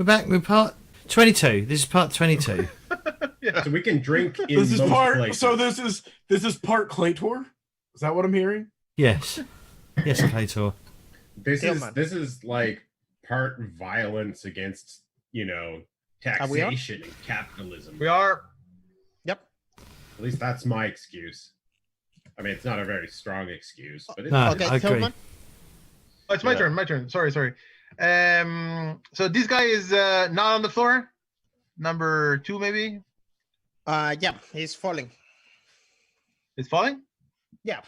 We're back with part 22. This is part 22. Yeah. So we can drink in This is most part. places. So this is part Claytor. Is that what I'm hearing? Yes. Yes, Claytor. This Tilmann. is like part violence against, taxation and capitalism. We are. Yep. At least that's my excuse. I mean, it's not a very strong excuse, but it's No, Okay, I agree. Tilmann. Oh, it's my Yeah. turn. My turn. Sorry. So this guy is not on the floor. Number 2, maybe. Yeah, he's falling. It's falling. Yeah,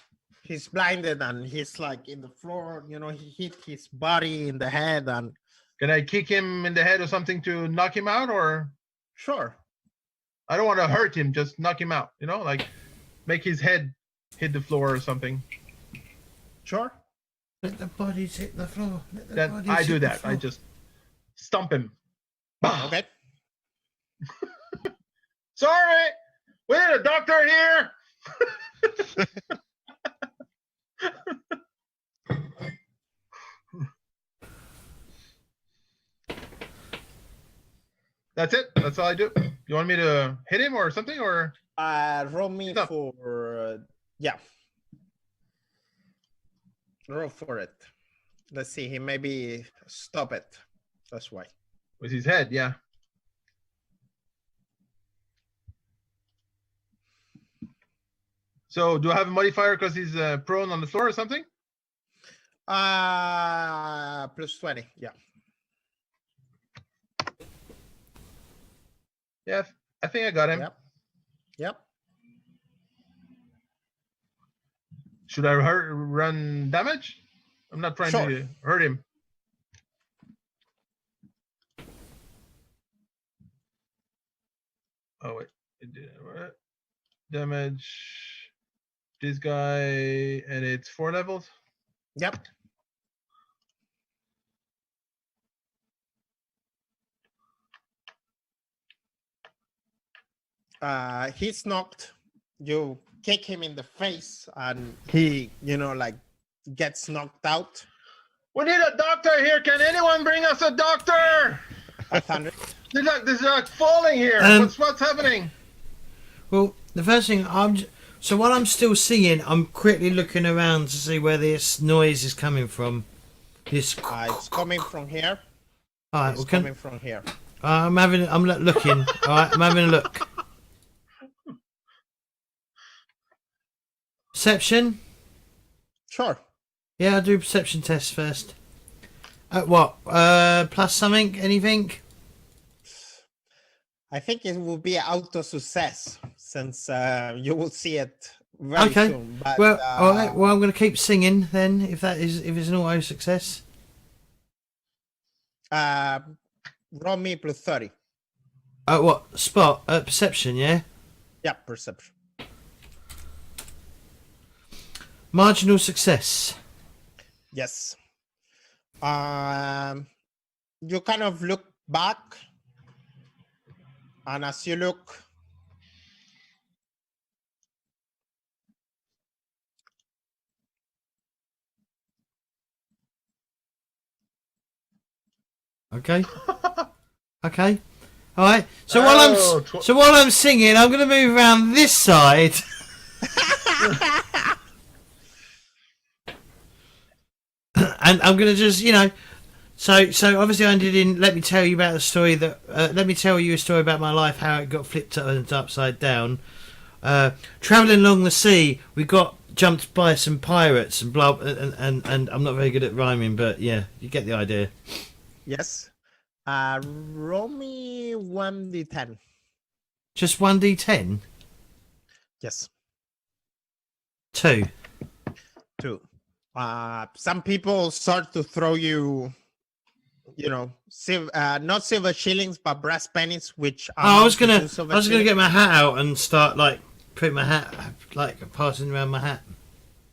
he's blinded and he's like in the floor. You know, he hit his body in the head and. Can I kick him in the head or something to knock him out, or Sure. I don't want to hurt him, just knock him out. Like make his head hit the floor or something. Sure. Let the bodies hit the floor. Let the Then bodies I hit do the that. I floor. just stump him. Bah! Okay. Sorry, we need a doctor here. That's it. That's all I do. You want me to hit him or something, or Roll me No. for yeah. Roll for it. Let's see. He maybe stop it. That's why. with his head? Yeah. So do I have a modifier because he's prone on the floor or something? Plus 20. Yeah. Yeah, I think I got him. Yep. Yep. Should I run damage? I'm not trying Sure. to hurt him. Oh wait, it did what? Damage. This guy, and it's 4 levels. Yep. He's knocked. You kick him in the face, and he, like gets knocked out. We need a doctor here. Can anyone bring us a doctor? 500. This is like falling here. What's happening? Well, the first thing so while I'm still singing, I'm quickly looking around to see where this noise is coming from. This. It's coming from here. All right, It's well, coming from here. I'm looking. All right, I'm having a look. Perception. Sure. Yeah, I'll do a perception test first. What? Plus something? Anything? I think it will be auto success since you will see it very Okay. soon. But, Well, all right. Well, I'm going to keep singing then. If it's an auto success. roll me plus 30. What? Spot? Perception? Yeah. Yeah, perception. Marginal success. Yes. You kind of look back, and as you look, Okay. Okay. All right. So while I'm singing, I'm going to move around this side. And I'm going to just, so obviously I didn't let me tell you about the story let me tell you a story about my life, how it got flipped upside down. Traveling along the sea, we got jumped by some pirates and blah, and I'm not very good at rhyming, but yeah, you get the idea. yes. Roll me 1d10. Just 1d10? Yes. 2. 2. Some people start to throw you, not silver shillings, but brass pennies, which I was gonna get my hat out and start putting my hat, passing around my hat.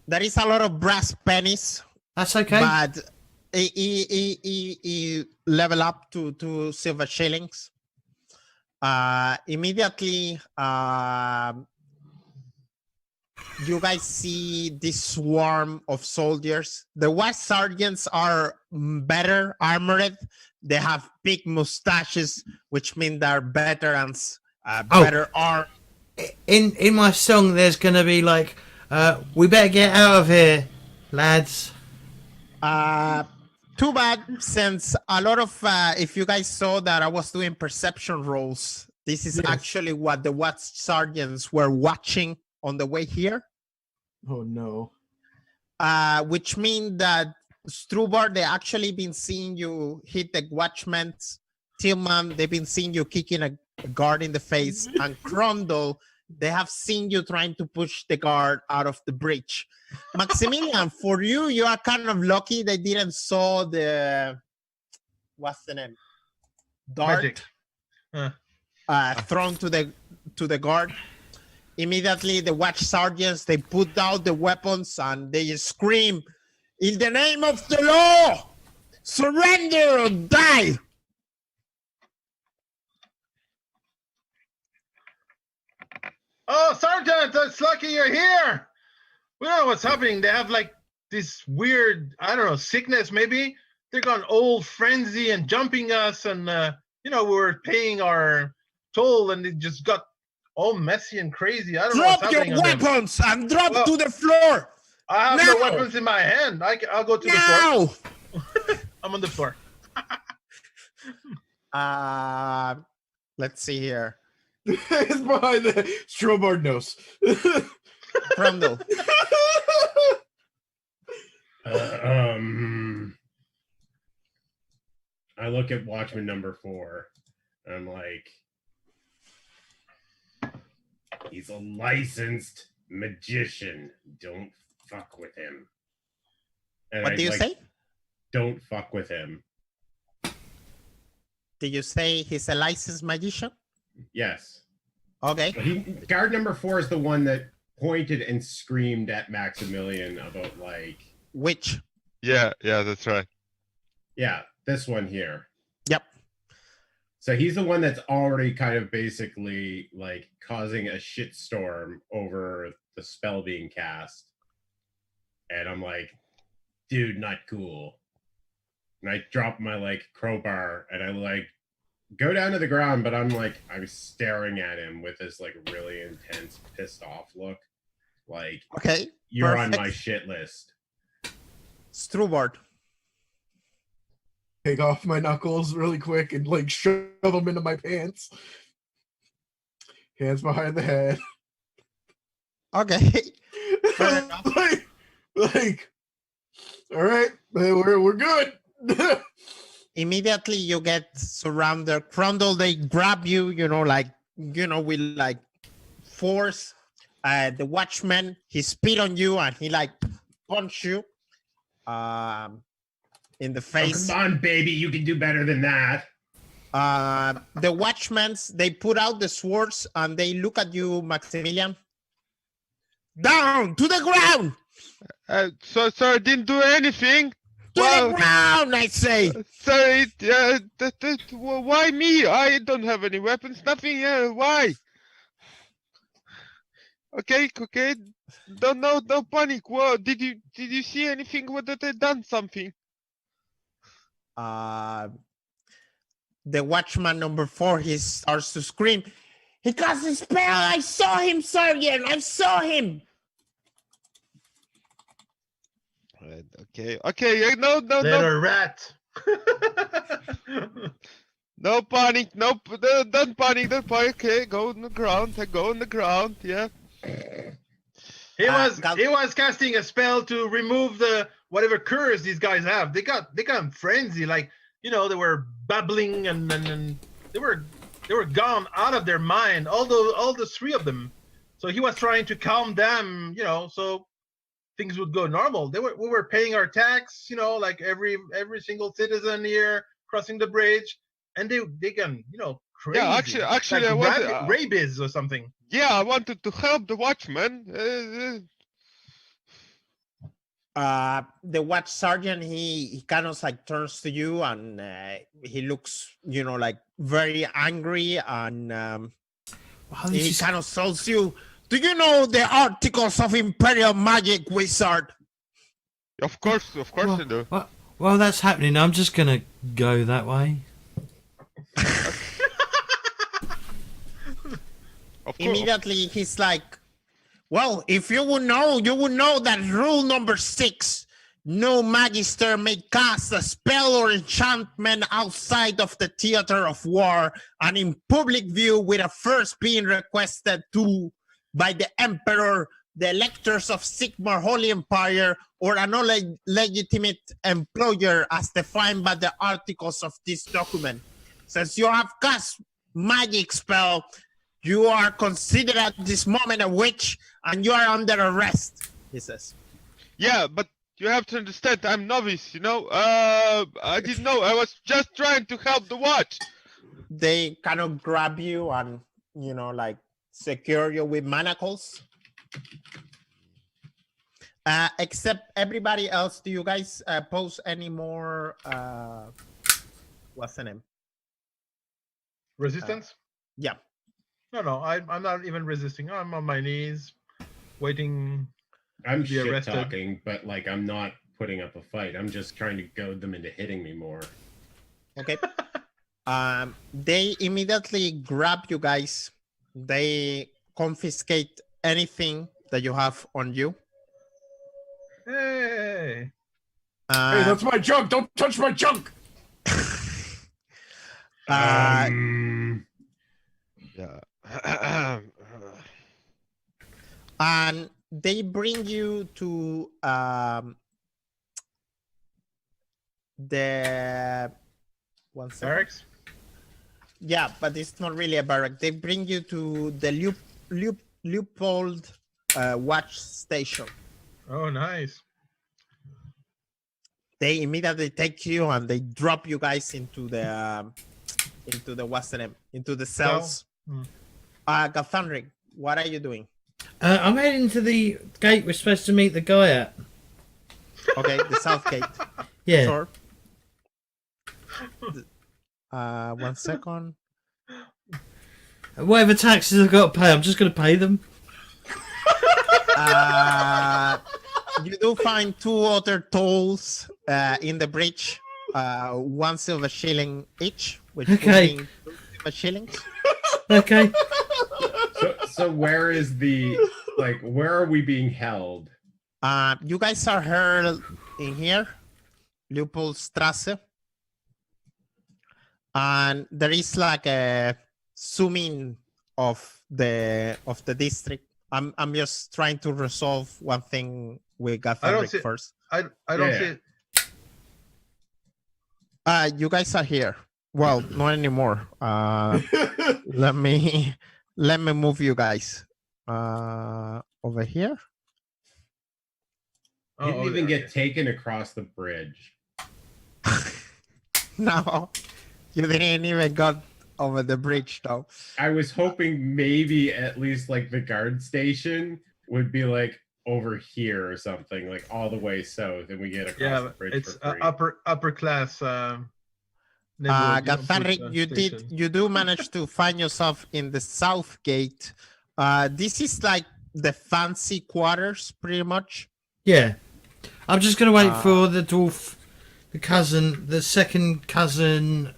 There is a lot of brass pennies. That's okay. But he level up to silver shillings. Immediately, you guys see this swarm of soldiers. The white sergeants are better armored. They have big mustaches, which mean they're veterans, better armed. In my song, there's gonna be like, we better get out of here, lads. Too bad, since a lot of if you guys saw that I was doing perception rolls, this is actually what the white sergeants were watching on the way here. Oh no. Which means that StrorBard, they actually been seeing you hit the watchman. Tilmann, they've been seeing you kicking a guard in the face. And Chrundle, they have seen you trying to push the guard out of the breach. Maximilian, for you, you are kind of lucky they didn't saw the, what's the name? Dart thrown to the guard. Immediately, the watch sergeants, they put down the weapons and they scream, "In the name of the law, surrender or die!" Oh, Sergeant, it's lucky you're here. We don't know what's happening. They have like this weird, I don't know, sickness maybe. They're gone old frenzy and jumping us, and we were paying our toll, and it just got all messy and crazy. I don't know what's Drop your happening. weapons and drop to the floor. I have now. no weapons in my hand. I'll go to the floor. I'm on the floor. Let's see here. It's behind the StrorBard nose. Chrundle. I look at Watchman number 4. And I'm like, he's a licensed magician. Don't fuck with him. And What do you say? Don't fuck with him. Did you say he's a licensed magician? Yes. Okay. But guard number 4 is the one that pointed and screamed at Maximilian about like. Which? Yeah, that's right. Yeah, this one here. Yep. So he's the one that's already kind of basically like causing a shitstorm over the spell being cast. And I'm like, dude, not cool. And I drop my like crowbar and I like go down to the ground, but I'm staring at him with this like really intense pissed off look. Like, okay, you're perfect. on my shit list. StrorBard. Take off my knuckles really quick and like shove them into my pants. Hands behind the head. Okay. Fair enough. like, all right, we're good. Immediately you get surrounded. Chrundle, they grab you, with like force. The watchman, he spit on you and he like punch you in the face. Oh, come on, baby, you can do better than that. The watchmen, they put out the swords and they look at you, Maximilian. Down to the ground. So I didn't do anything. To the ground, I say. Sorry, why me? I don't have any weapons, nothing. Why? Okay. Don't panic. Whoa, did you see anything? What did they done something? The watchman number 4, he starts to scream. He cast a spell. I saw him, Sergeant. I saw him. Okay. No. Little rat. No panic. No, don't panic. Okay, go on the ground. Yeah. He was casting a spell to remove the whatever curse these guys have. They got frenzy, like they were babbling and they were gone out of their mind. All the 3 of them. So he was trying to calm them, so things would go normal. We were paying our tax, like every single citizen here crossing the bridge, and they can, crazy. Yeah, actually, like I was rabies or something. Yeah, I wanted to help the watchman. The watch sergeant, he kind of like turns to you and he looks, like very angry and he kind of tells you, Do you know the articles of Imperial Magic, wizard? Of course I do. Well, that's happening. I'm just gonna go that way. Of course. Immediately, he's like, well, if you would know that rule number 6, no magister may cast a spell or enchantment outside of the theater of war and in public view without first being requested to by the Emperor, the electors of Sigmar Holy Empire, or an legitimate employer as defined by the articles of this document. Since you have cast magic spell, you are considered at this moment a witch and you are under arrest, he says. Yeah, but you have to understand, I'm novice, you know? I didn't know, I was just trying to help the watch. They kind of grab you and, you know, like secure you with manacles. Except everybody else, do you guys pose any more, what's the name? Resistance? Yeah. No, I'm not even resisting. I'm on my knees, waiting. I'm to be shit arrested. talking, but like I'm not putting up a fight. I'm just trying to goad them into hitting me more. Okay. They immediately grab you guys. They confiscate anything that you have on you. Hey. Hey, that's my junk. Don't touch my junk. Yeah. And they bring you to the one second. Barracks? Yeah, but it's not really a barrack. They bring you to the Leupold watch station. Oh, nice. They immediately take you and they drop you guys into the what's the name? Into the cells. Gathandrick, what are you doing? I'm heading to the gate we're supposed to meet the guy at. Okay, the south gate. Yeah. Sure. 1 second. Whatever taxes I've got to pay, I'm just going to pay them. You do find 2 other tolls in the bridge. 1 silver shilling each, which Okay. would mean 2 silver shillings. Okay. So where is where are we being held? You guys are held in here, Leopoldstrasse, and there is like a zooming of the district. I'm just trying to resolve one thing with Gathandrick first. I don't see it. You guys are here. Well, not anymore. Let me move you guys over here. You didn't even get taken across the bridge. No, you didn't even got over the bridge though. I was hoping maybe at least like the guard station would be like over here or something, like all the way south, and we get across the bridge. It's for free. upper class. Gathandrick, you do manage to find yourself in the south gate. This is like the fancy quarters, pretty much. Yeah. I'm just going to wait for the dwarf, the second cousin,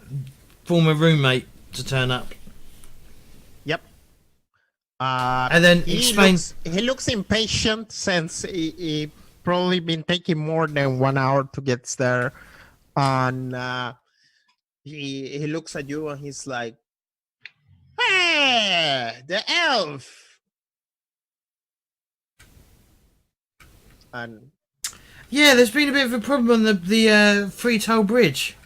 former roommate to turn up. Yep. And then explain. He looks impatient since he probably been taking more than 1 hour to get there. And he looks at you and he's like, "Hey, the elf!" And Yeah, there's been a bit of a problem on the Free Toll Bridge.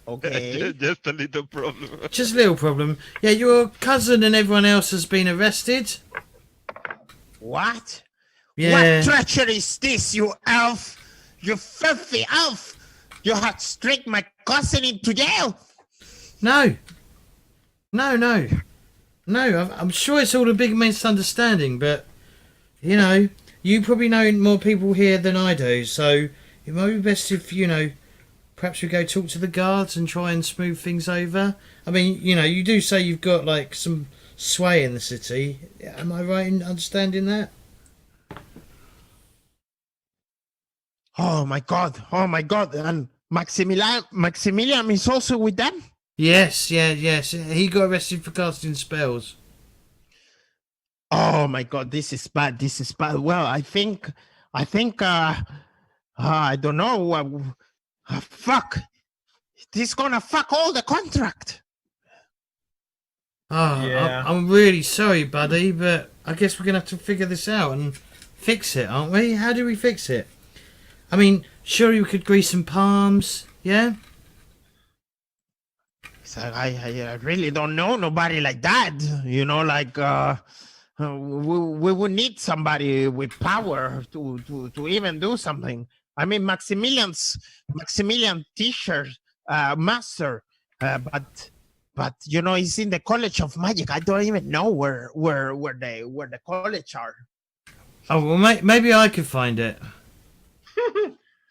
okay, Just a little problem. Just a little problem. Yeah, your cousin and everyone else has been arrested. what? Yeah. What treachery is this, you elf? You filthy elf! You had stripped my cousin into jail. No. I'm sure it's all a big misunderstanding, but you know, you probably know more people here than I do, so it might be best if perhaps we go talk to the guards and try and smooth things over. I mean, you do say you've got like some sway in the city. Am I right in understanding that? Oh my god! Oh my god! And Maximilian is also with them. Yes, yes. He got arrested for casting spells. Oh my god! This is bad. This is bad. Well, I think. I don't know. Fuck! This gonna fuck all the contract. Oh, Yeah. I'm really sorry, buddy, but I guess we're gonna have to figure this out and fix it, aren't we? How do we fix it? I mean, surely we could grease some palms, yeah? So I really don't know nobody like that. You know, like we would need somebody with power to even do something. I mean, Maximilian T-shirt master, but you know, he's in the College of Magic. I don't even know where the college are. Oh, well, maybe I could find it.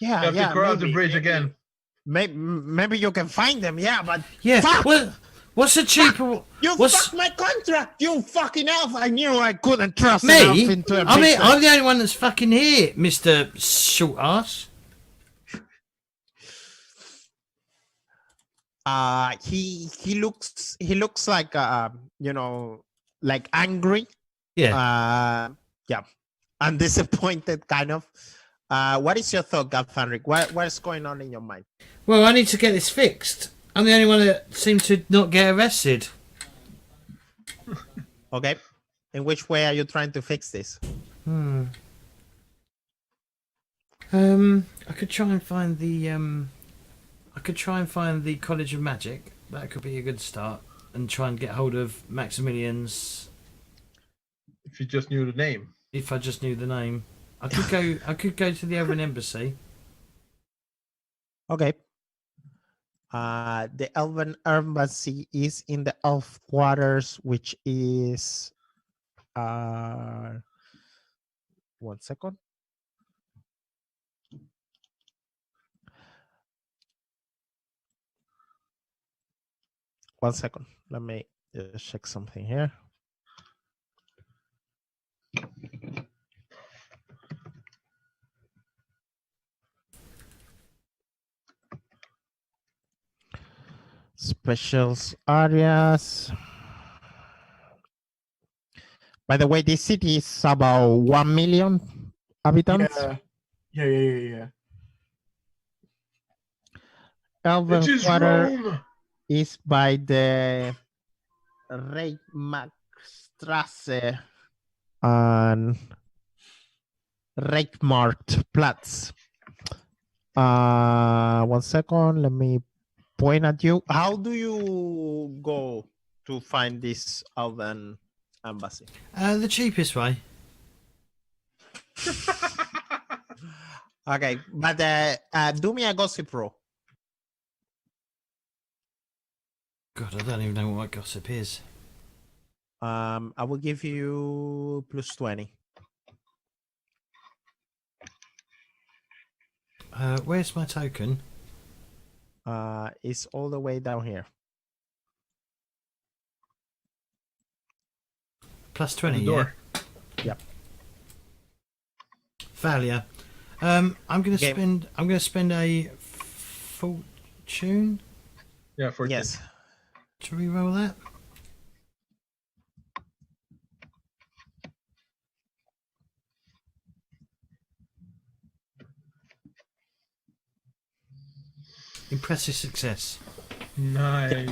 Yeah, You have yeah. to cross the maybe, bridge maybe. again. Maybe you can find them. Yeah, but Yeah, fuck! well, what's a cheaper... You what's... fucked my contract, you fucking elf! I knew I couldn't trust an Me? elf into a I mean, picture. I'm the only one that's fucking here, Mr. Short Ass. He looks like you know, like angry. Yeah. Yeah, and disappointed kind of. What is your thought, Galfanric? What's going on in your mind? Well, I need to get this fixed. I'm the only one that seems to not get arrested. Okay, in which way are you trying to fix this? I could try and find the College of Magic. That could be a good start, and try and get hold of Maximilian's. If you just knew the name. If I just knew the name, I could go to the Elven Embassy. Okay. The Elven Embassy is in the Elf Quarters, which is 1 second. One second. Let me check something here. Specials areas. By the way, this city is about 1 million inhabitants. Yeah. Elven It is Quarter Rome. is by the Reichmarktstrasse and Reichmarktplatz. 1 second, let me point at you. How do you go to find this Elven Embassy? The cheapest way. Okay, but do me a gossip roll. God, I don't even know what gossip is. I will give you plus 20. Where's my token? It's all the way down here. Plus 20, The door. yeah. Yep. Failure. I'm gonna Okay. spend a fortune Yeah, 14. Yes. to re-roll that. Impressive success. Nice.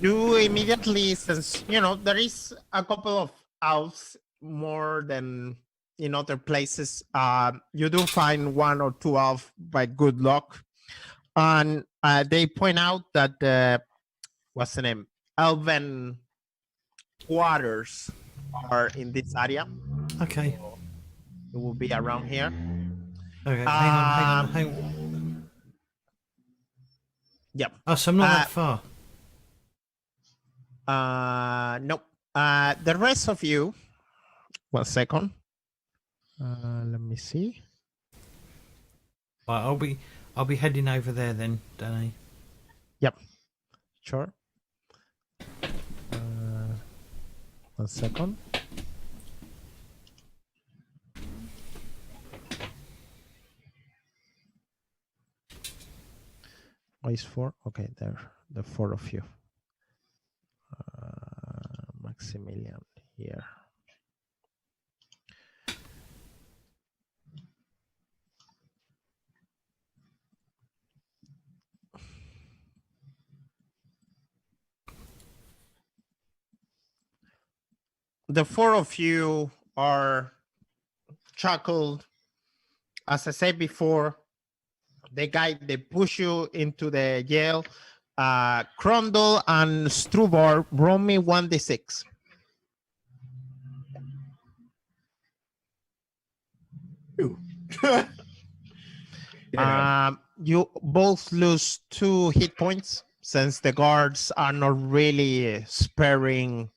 You immediately, since you know there is a couple of elves more than in other places, you do find 1 or 2 elves by good luck, and they point out that what's the name, Elven Quarters are in this area. Okay. It will be around here. Okay. Hang on. Yep. Oh, so I'm not that far. Nope. The rest of you. 1 second. Let me see. Right, I'll be heading over there then, Danny. Yep. Sure. 1 second. Why is 4? Okay, there. The 4 of you. Maximilian here. The 4 of you are shackled. As I said before, they push you into the jail. Chrundle and StrorBard, roll me 1d6. Ew. You both lose 2 hit points since the guards are not really sparing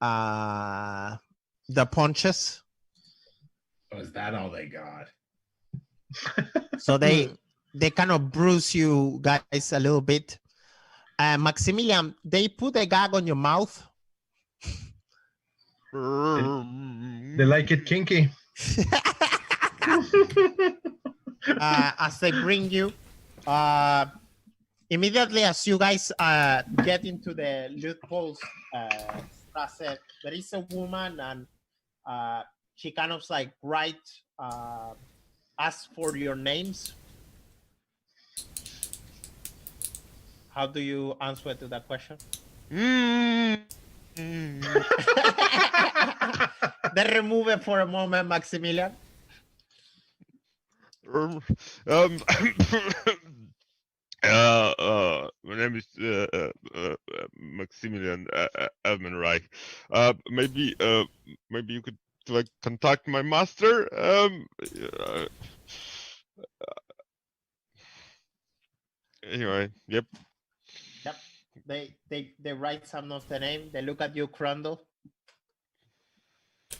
the punches. Oh, is that all they got? So they kind of bruise you guys a little bit. Maximilian, they put a gag on your mouth. They like it kinky. As they bring you, immediately as you guys get into the loopholes, there is a woman, and she kind of like asks for your names. How do you answer to that question? Then remove it for a moment, Maximilian. My name is Maximilian Elmenreich. Maybe you could like contact my master. Anyway, yep. They write some of the name. They look at you, Chrundle.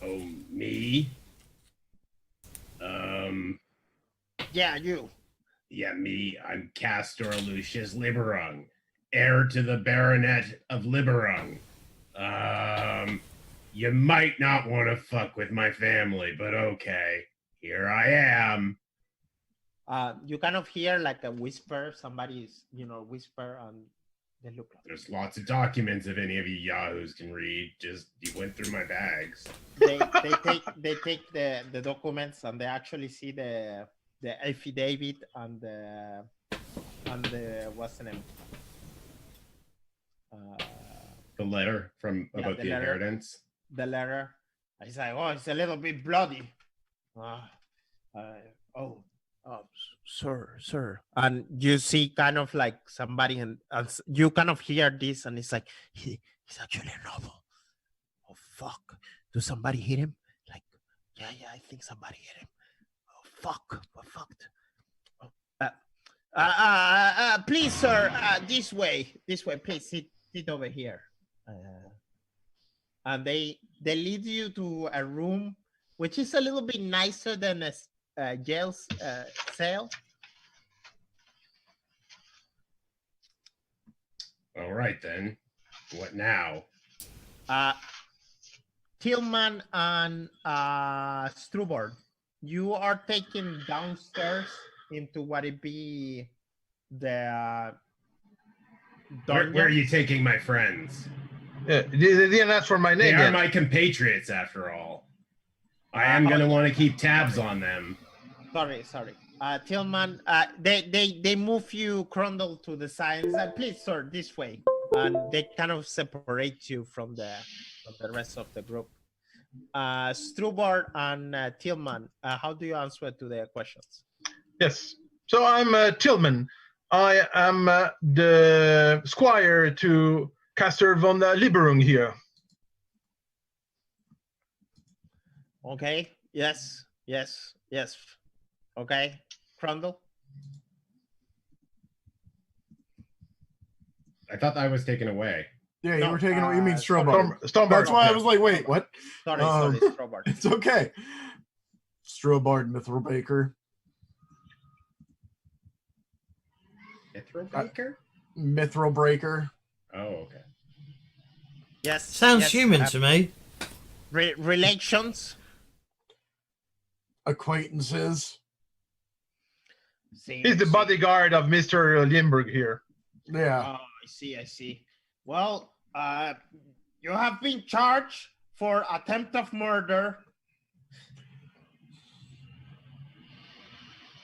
Oh, me? Yeah, you. Yeah, me. I'm Castor Lucius Liberung, heir to the Baronet of Liberung. You might not want to fuck with my family, but okay. Here I am. You kind of hear like a whisper. Somebody's, whisper, and they look like. There's lots of documents if any of you yahoos can read. Just, you went through my bags. They take the documents, and they actually see the affidavit and the what's the name? The letter from about the inheritance. The letter. He's like, oh, it's a little bit bloody. Sir. And you see kind of like somebody, and you kind of hear this, and it's like, he's actually a noble. Oh, fuck. Did somebody hit him? Like, yeah, I think somebody hit him. Oh, fuck. We're fucked. Please, sir, this way, please sit over here. And they lead you to a room which is a little bit nicer than a jail's cell. All right then. What now? Tilmann and StrorBard, you are taken downstairs into what it be the Where are you taking my friends? They didn't ask for my They name are yet. my compatriots, after all. I am going to want to keep tabs on them. Sorry. Tilmann, they move you, Chrundle, to the side. Like, please, sir, this way. And they kind of separate you from the rest of the group. StrorBard and Tilmann, how do you answer to their questions? Yes. So I'm Tilmann. I am the squire to Castor von Liberung here. Okay. Yes. Okay. Chrundle? I thought I was taken away. Yeah, No, you were taking away. You mean StrorBard? StrorBard. That's why I was like, wait, what? Sorry, StrorBard. It's okay. StrorBard, Mithril Baker. Mithril Baker? Mithril Breaker. Oh, okay. Yes. Sounds yes, human to me. Relations. Acquaintances. He's the bodyguard of Mr. Limburg here. Yeah. Oh, I see. Well, you have been charged for attempt of murder.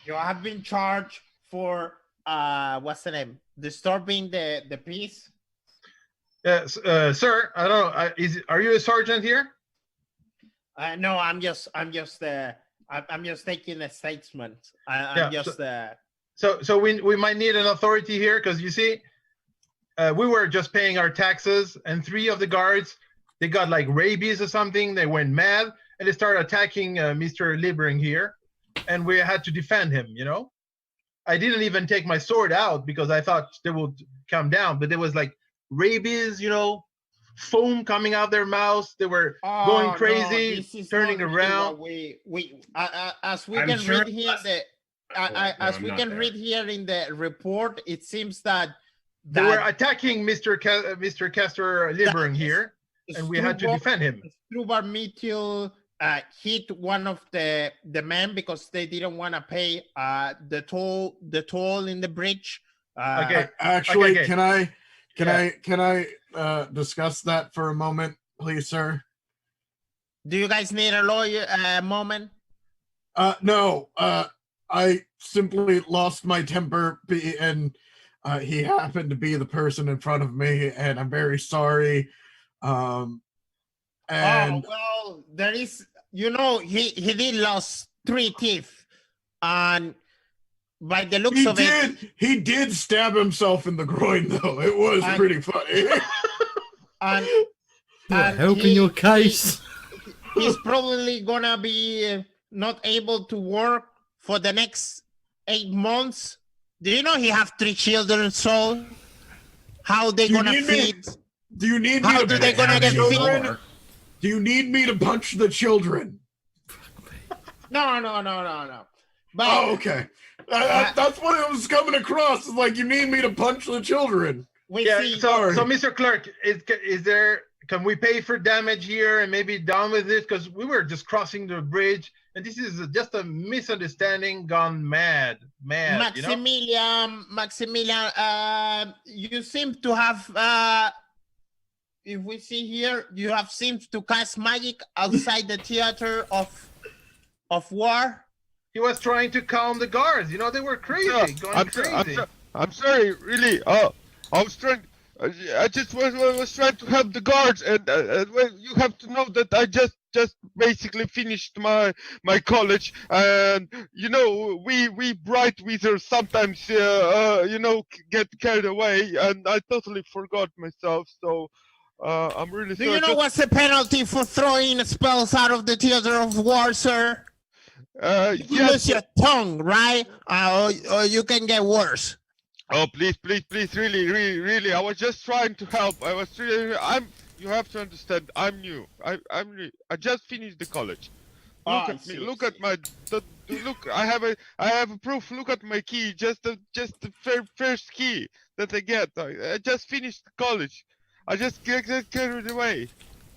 You have been charged for what's the name? Disturbing the peace. Yes, sir. I don't know. Are you a sergeant here? No, I'm just taking a statement. I'm just. So we might need an authority here because you see, we were just paying our taxes, and 3 of the guards, they got like rabies or something. They went mad and they started attacking Mr. Liebering here, and we had to defend him. You know, I didn't even take my sword out because I thought they would come down, but there was like rabies, you know, foam coming out their mouths. They were going crazy, turning around. As we can read here, read here in the report, it seems that they were attacking Mr. Castor Liebering here, and we had to defend him. StrorBard Mitchell hit one of the men because they didn't want to pay the toll in the bridge. Actually, okay. Can I discuss that for a moment, please, sir? Do you guys need a lawyer moment? No. I simply lost my temper, and he happened to be the person in front of me, and I'm very sorry. And well, there is, you know, he did lost 3 teeth, and by the looks of it, he did stab himself in the groin, though. It was pretty funny. and helping your case. He's probably gonna be not able to work for the next 8 months. Do you know he have 3 children? So how they gonna feed? Do you need how me do they gonna get feed? Do you need me to punch the children? No. But, okay. That's what it was coming across. It's like you need me to punch the children. So Mr. Clerk, is there? Can we pay for damage here and maybe down with this? Because we were just crossing the bridge, and this is just a misunderstanding gone mad. Maximilian, you seem to have. If we see here, you have seemed to cast magic outside the theater of war. He was trying to calm the guards. You know, they were crazy, crazy. I'm sorry, really. I was trying. I just was trying to help the guards, and well, you have to know that I just basically finished my college, and you know we bright wizards sometimes you know get carried away, and I totally forgot myself. So I'm really sorry. Do you know what's the penalty for throwing spells out of the theater of war, sir? You lose your tongue, right? Or you can get worse. Oh, please, really. I was just trying to help. You have to understand, I'm new. I just finished the college. Look at me. Look at my. Look, I have a proof. Look at my key. Just the first key that I get. I just finished college. I just get carried away.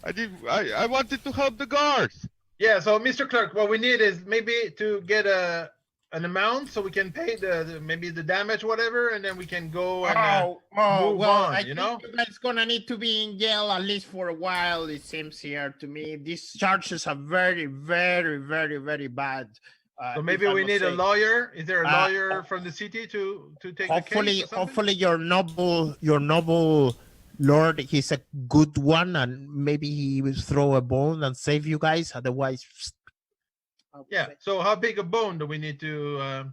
I wanted to help the guards. Yeah. So, Mr. Clerk, what we need is maybe to get an amount so we can pay maybe the damage, whatever, and then we can go and move on. I think you guys gonna need to be in jail at least for a while. It seems here to me these charges are very, very, very, very bad. So maybe we need a lawyer. Is there a lawyer from the city to take the case? Hopefully, your noble lord, he's a good one, and maybe he will throw a bone and save you guys. Otherwise. Yeah. So how big a bone do we need to?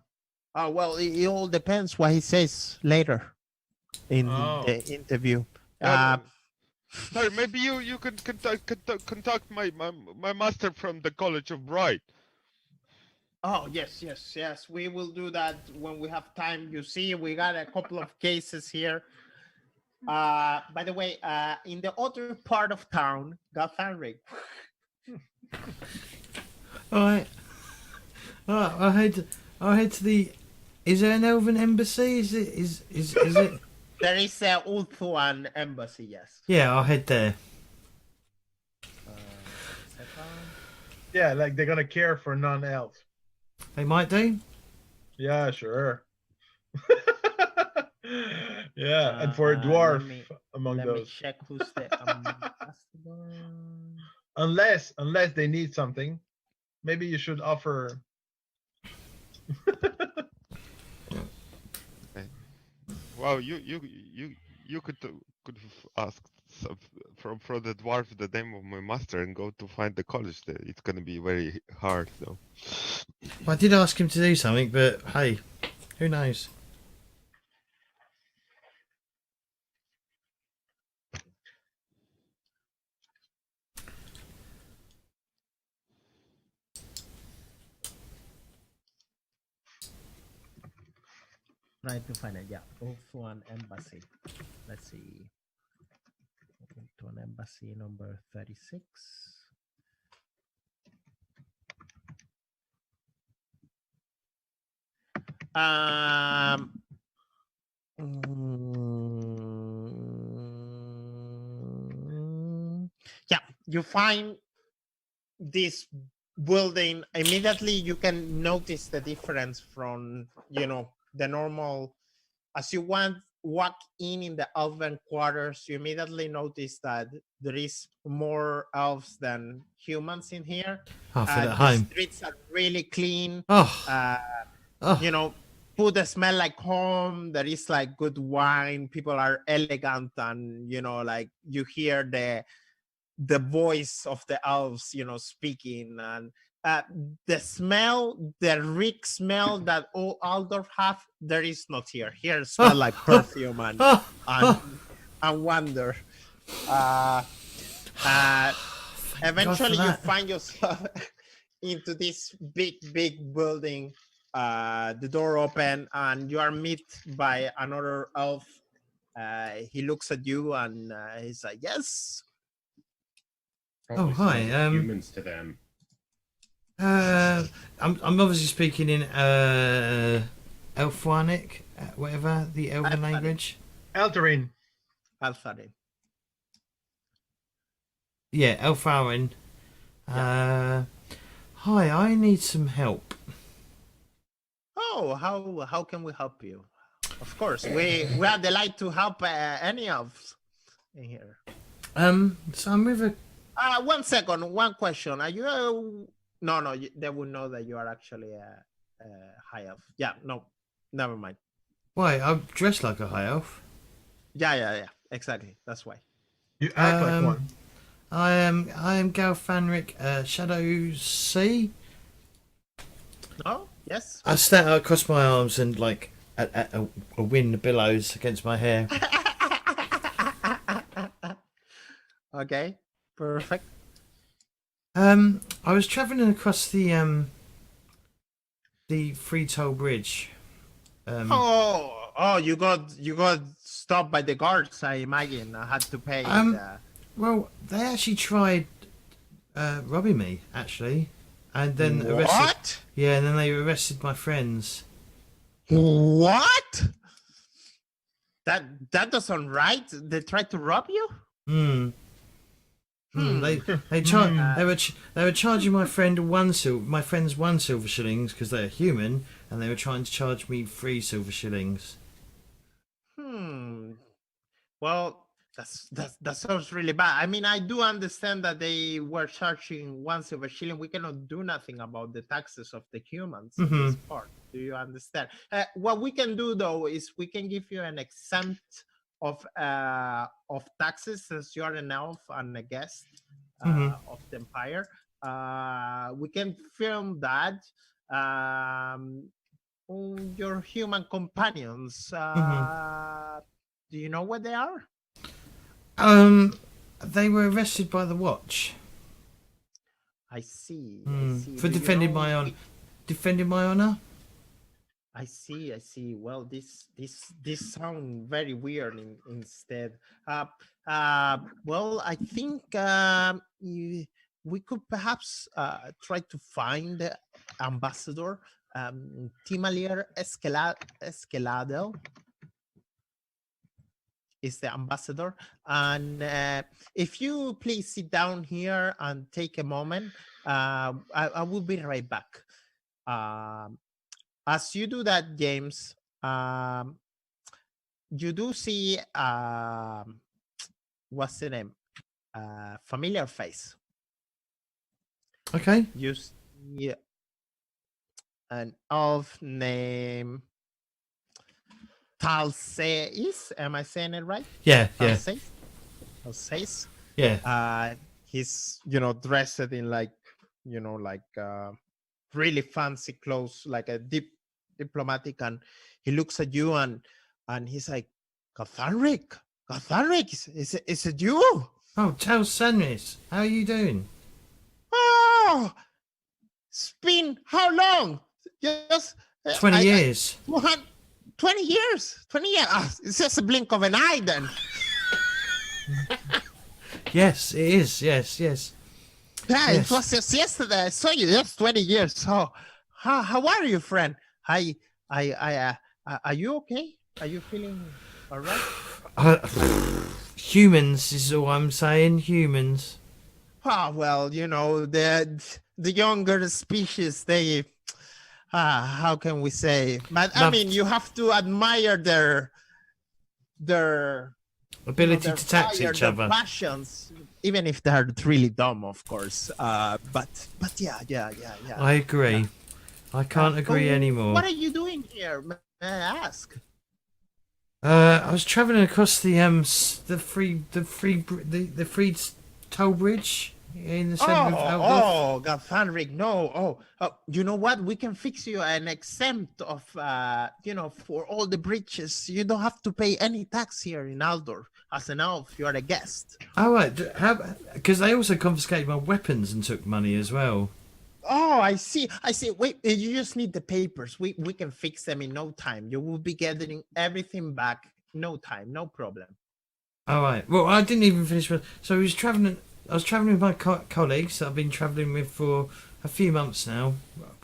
Well, it all depends what he says later in the interview. Sorry, maybe you can contact my master from the College of Bright. Oh yes. We will do that when we have time. You see, we got a couple of cases here. By the way, in the other part of town, got Fanrig. All right. I head to the. Is there an elven embassy? Is it? There is a Ulthuan embassy. Yes. Yeah, I'll head there. Yeah, like they're gonna care for non-elves. They might do. Yeah, sure. Yeah, and for a dwarf among let those. me check who's the ambassador. Unless they need something, maybe you should offer. Well, you could ask from the dwarf the name of my master and go to find the college there. It's gonna be very hard though. Well, I did ask him to do something, but hey, who knows? Trying to find it. Yeah, also an embassy. Let's see. To an embassy number 36. Yeah, you find this building immediately. You can notice the difference from the normal. As you walk in the elven quarters, you immediately notice that there is more elves than humans in here. I feel at The home. streets are really clean. Oh, Food smell like home. There is like good wine. People are elegant, and like you hear the voice of the elves, speaking, and the smell, the reek smell that all Aldorf have, there is not here. Here smell like perfume and wonder. Eventually you find yourself into this big building. The door open and you are met by another elf. He looks at you and he's like, yes. Probably hi, smells like humans to them. I'm obviously speaking in Elfwanic, whatever the elven language. Eltarin. Eltharin. Yeah, Elfarin. Hi, I need some help. Oh, how can we help you? Of course, we are delighted to help any elves in here. So I'm with a. 1 second, one question. Are you no, they will know that you are actually a high elf. Yeah, no, never mind. Why? I'm dressed like a high elf. Yeah, exactly. That's why. You act like one. I am Galfanric, Shadowsea. Oh, yes. I stand across my arms and like a wind billows against my hair. Okay, perfect. I was travelling across the Free Toll Bridge. You got stopped by the guards. I imagine I had to pay. Well, they actually tried robbing me, actually, and then arrested. What? Yeah, and then they arrested my friends. What? That doesn't right. They tried to rob you. They were charging my friends 1 silver shillings because they're human, and they were trying to charge me 3 silver shillings. Well, that sounds really bad. I mean, I do understand that they were charging 1 silver shilling. We cannot do nothing about the taxes of the humans in this part. Do you understand? What we can do though is we can give you an exempt of taxes since you are an elf and a guest of the empire. We can film that on your human companions. Do you know what they are? They were arrested by the Watch. I see. For defending my honor. Defending my honor. I see. Well, this sounds very weird instead. Well, I think we could perhaps try to find the ambassador, Timalier Esqueladel. is the ambassador. And if you please sit down here and take a moment, I will be right back. As you do that, James, you do see what's the name? Familiar face. Okay. You see an elf named Talseis. Am I saying it right? Yeah. Talseis. Yeah. He's dressed in like really fancy clothes, like a diplomatic, and he looks at you and he's like, Gathanric, is it you? Oh, Talseis, how are you doing? Oh, it's been how long? Just 20 years. 20 years. 20 years. It's just a blink of an eye then. Yes, it is. Yes. Yeah, Yes. It was just yesterday. I saw you. Just 20 years. So, how are you, friend? Are you okay? Are you feeling all right? Humans is all I'm saying. Humans. Well, the younger species, they, how can we say? But I mean, you have to admire their Ability their to tax fire, each their other. passions, even if they're really dumb, of course. But yeah. I agree. I can't agree anymore. What are you doing here? May I ask? I was travelling across the free toll bridge in the centre of Eldorf. Gathanric, no. You know what? We can fix you an exempt of, for all the bridges. You don't have to pay any tax here in Aldorf. As an elf, you're a guest. Oh, right. Because they also confiscated my weapons and took money as well. Oh, I see. Wait, you just need the papers. We can fix them in no time. You will be getting everything back. No time, no problem. All right. Well, I didn't even finish. So I was travelling with my colleagues that I've been travelling with for a few months now.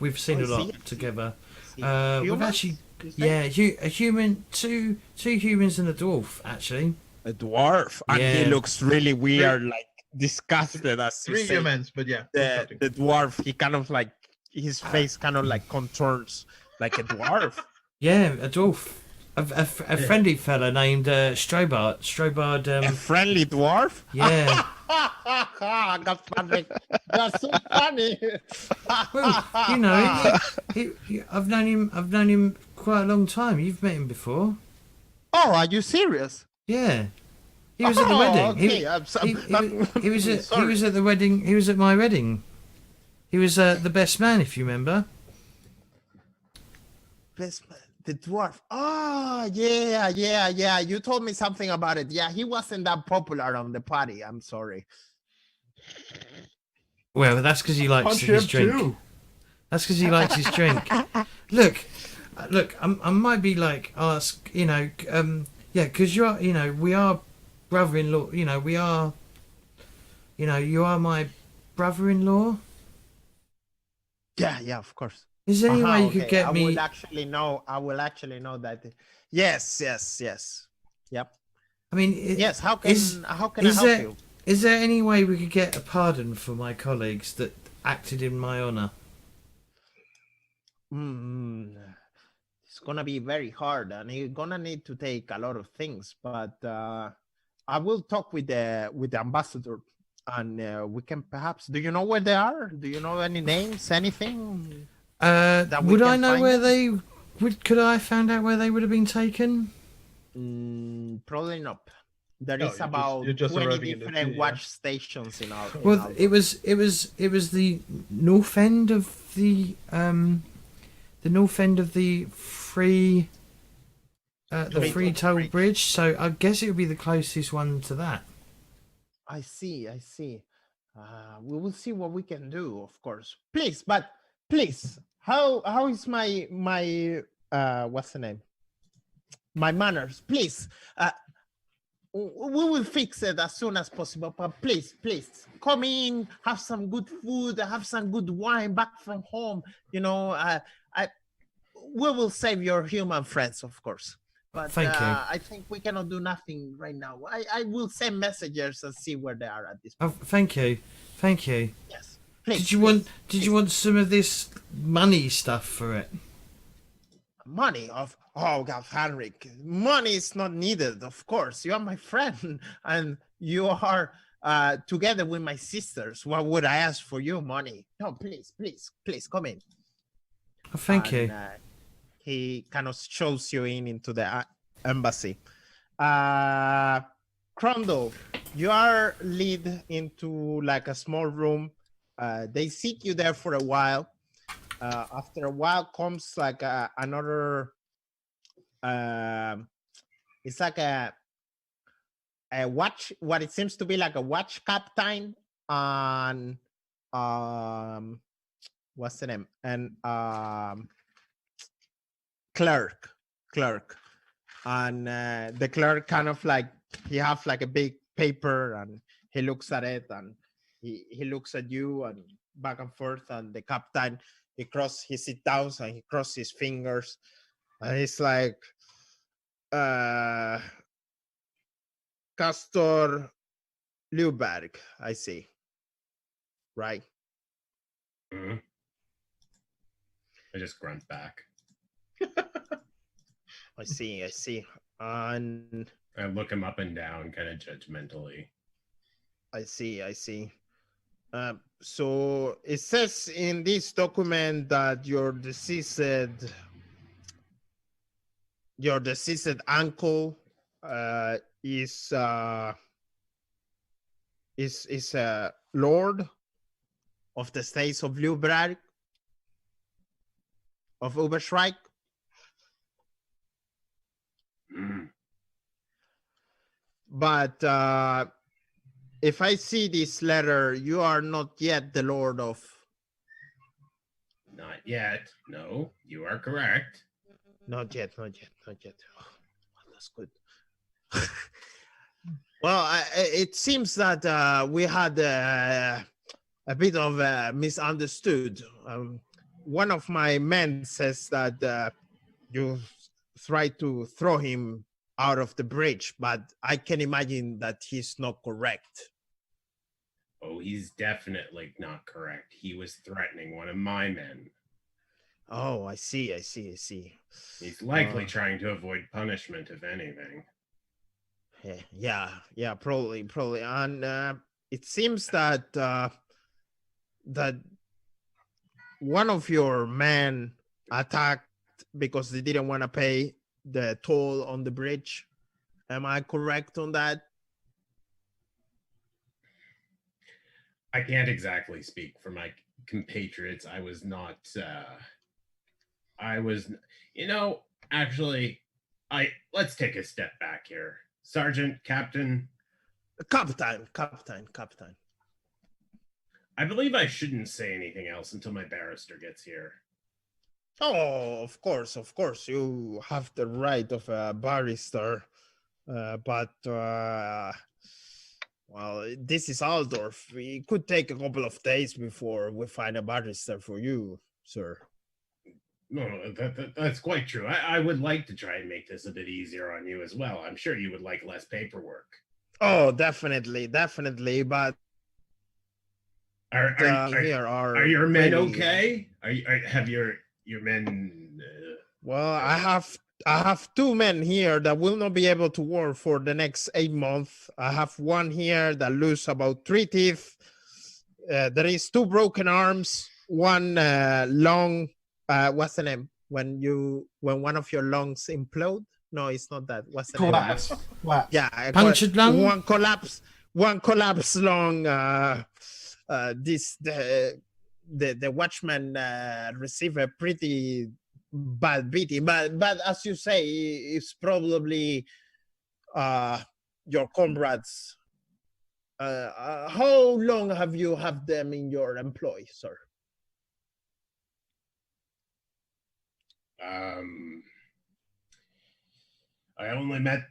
We've seen a lot together. We've actually, a human, two humans and a dwarf, actually. A dwarf, and he looks really weird, like disgusted as you 3 say. humans, but yeah. The dwarf, he kind of like, his face kind of like contours like a dwarf. Yeah, a dwarf. A friendly fella named StrorBard. StrorBard. A friendly dwarf? Yeah. That's so funny. Well, I've known him quite a long time. You've met him before. Oh, are you serious? Yeah. He was at the wedding. Okay. He was at the wedding. He was at my wedding. He was the best man, if you remember. Best man, the dwarf. Oh, yeah. You told me something about it. Yeah, he wasn't that popular on the party. I'm sorry. Well, that's because he likes his drink. Too. That's because he likes his drink. Look. I might be like ask. Because you are. We are brother-in-law. We are. You are my brother-in-law. Yeah, of course. Is there any way you could get me? I will actually know that. Yes. Yep. I mean, yes. How can I help you? Is there any way we could get a pardon for my colleagues that acted in my honour? It's gonna be very hard, and you're gonna need to take a lot of things. But I will talk with the ambassador, and we can perhaps. Do you know where they are? Do you know any names? Anything? Would I know where they would? Could I find out where they would have been taken? Probably not. There is about 20 different watch stations in our. Well, it was the north end of the free toll bridge. So I guess it would be the closest one to that. I see. We will see what we can do, of course. Please, how is my what's the name? My manners, please. We will fix it as soon as possible, but please, come in, have some good food, have some good wine back from home. We will save your human friends, of course. But Thank you. I think we cannot do nothing right now. I will send messengers and see where they are at this Oh, point. thank you. Yes. Please, Did you please. Did you want some of this money stuff for it? Money of God, Henrik. Money is not needed, of course. You are my friend, and you are together with my sisters. What would I ask for you? Money? No, please, come in. Oh, thank you. He kind of shows you into the embassy. Chrundle, you are led into like a small room. They sit you there for a while. After a while comes like another. It's like a watch. What it seems to be like a watch captain on what's the name? And clerk, and the clerk kind of like he have like a big paper and he looks at it and he looks at you and back and forth, and the captain he sit down and he crosses his fingers and he's like Castor Leuberg, I see, right? Mm-hmm. I just grunt back. I see. And I look him up and down, kind of judgmentally. I see. So it says in this document that your deceased uncle is a lord of the states of Leuberg, of Uberschreik. But if I see this letter, you are not yet the lord of. Not yet. No, you are correct. Not yet. Oh, that's good. Well, it seems that we had a bit of misunderstood. One of my men says that you tried to throw him out of the bridge, but I can imagine that he's not correct. Oh, he's definitely not correct. He was threatening one of my men. Oh, I see. He's likely trying to avoid punishment, if anything. Yeah, probably. And it seems that that one of your men attacked because they didn't want to pay the toll on the bridge. Am I correct on that? I can't exactly speak for my compatriots. I was not, actually, let's take a step back here. Sergeant, Captain. Captain. I believe I shouldn't say anything else until my barrister gets here. Oh, of course. You have the right of a barrister. But this is Altdorf. It could take a couple of days before we find a barrister for you, sir. No, that's quite true. I would like to try and make this a bit easier on you as well. I'm sure you would like less paperwork. Oh, definitely. But are your men okay? Have your men? Well, I have two men here that will not be able to work for the next 8 months. I have one here that lose about 3 teeth. There is 2 broken arms, one lung. What's the name? When one of your lungs implode? No, it's not that. What's the Collapse. name? Collapse. Yeah, Punctured lung. One collapse lung. The watchman received a pretty bad beating, but as you say, it's probably your comrades. How long have you had them in your employ, sir? I only met.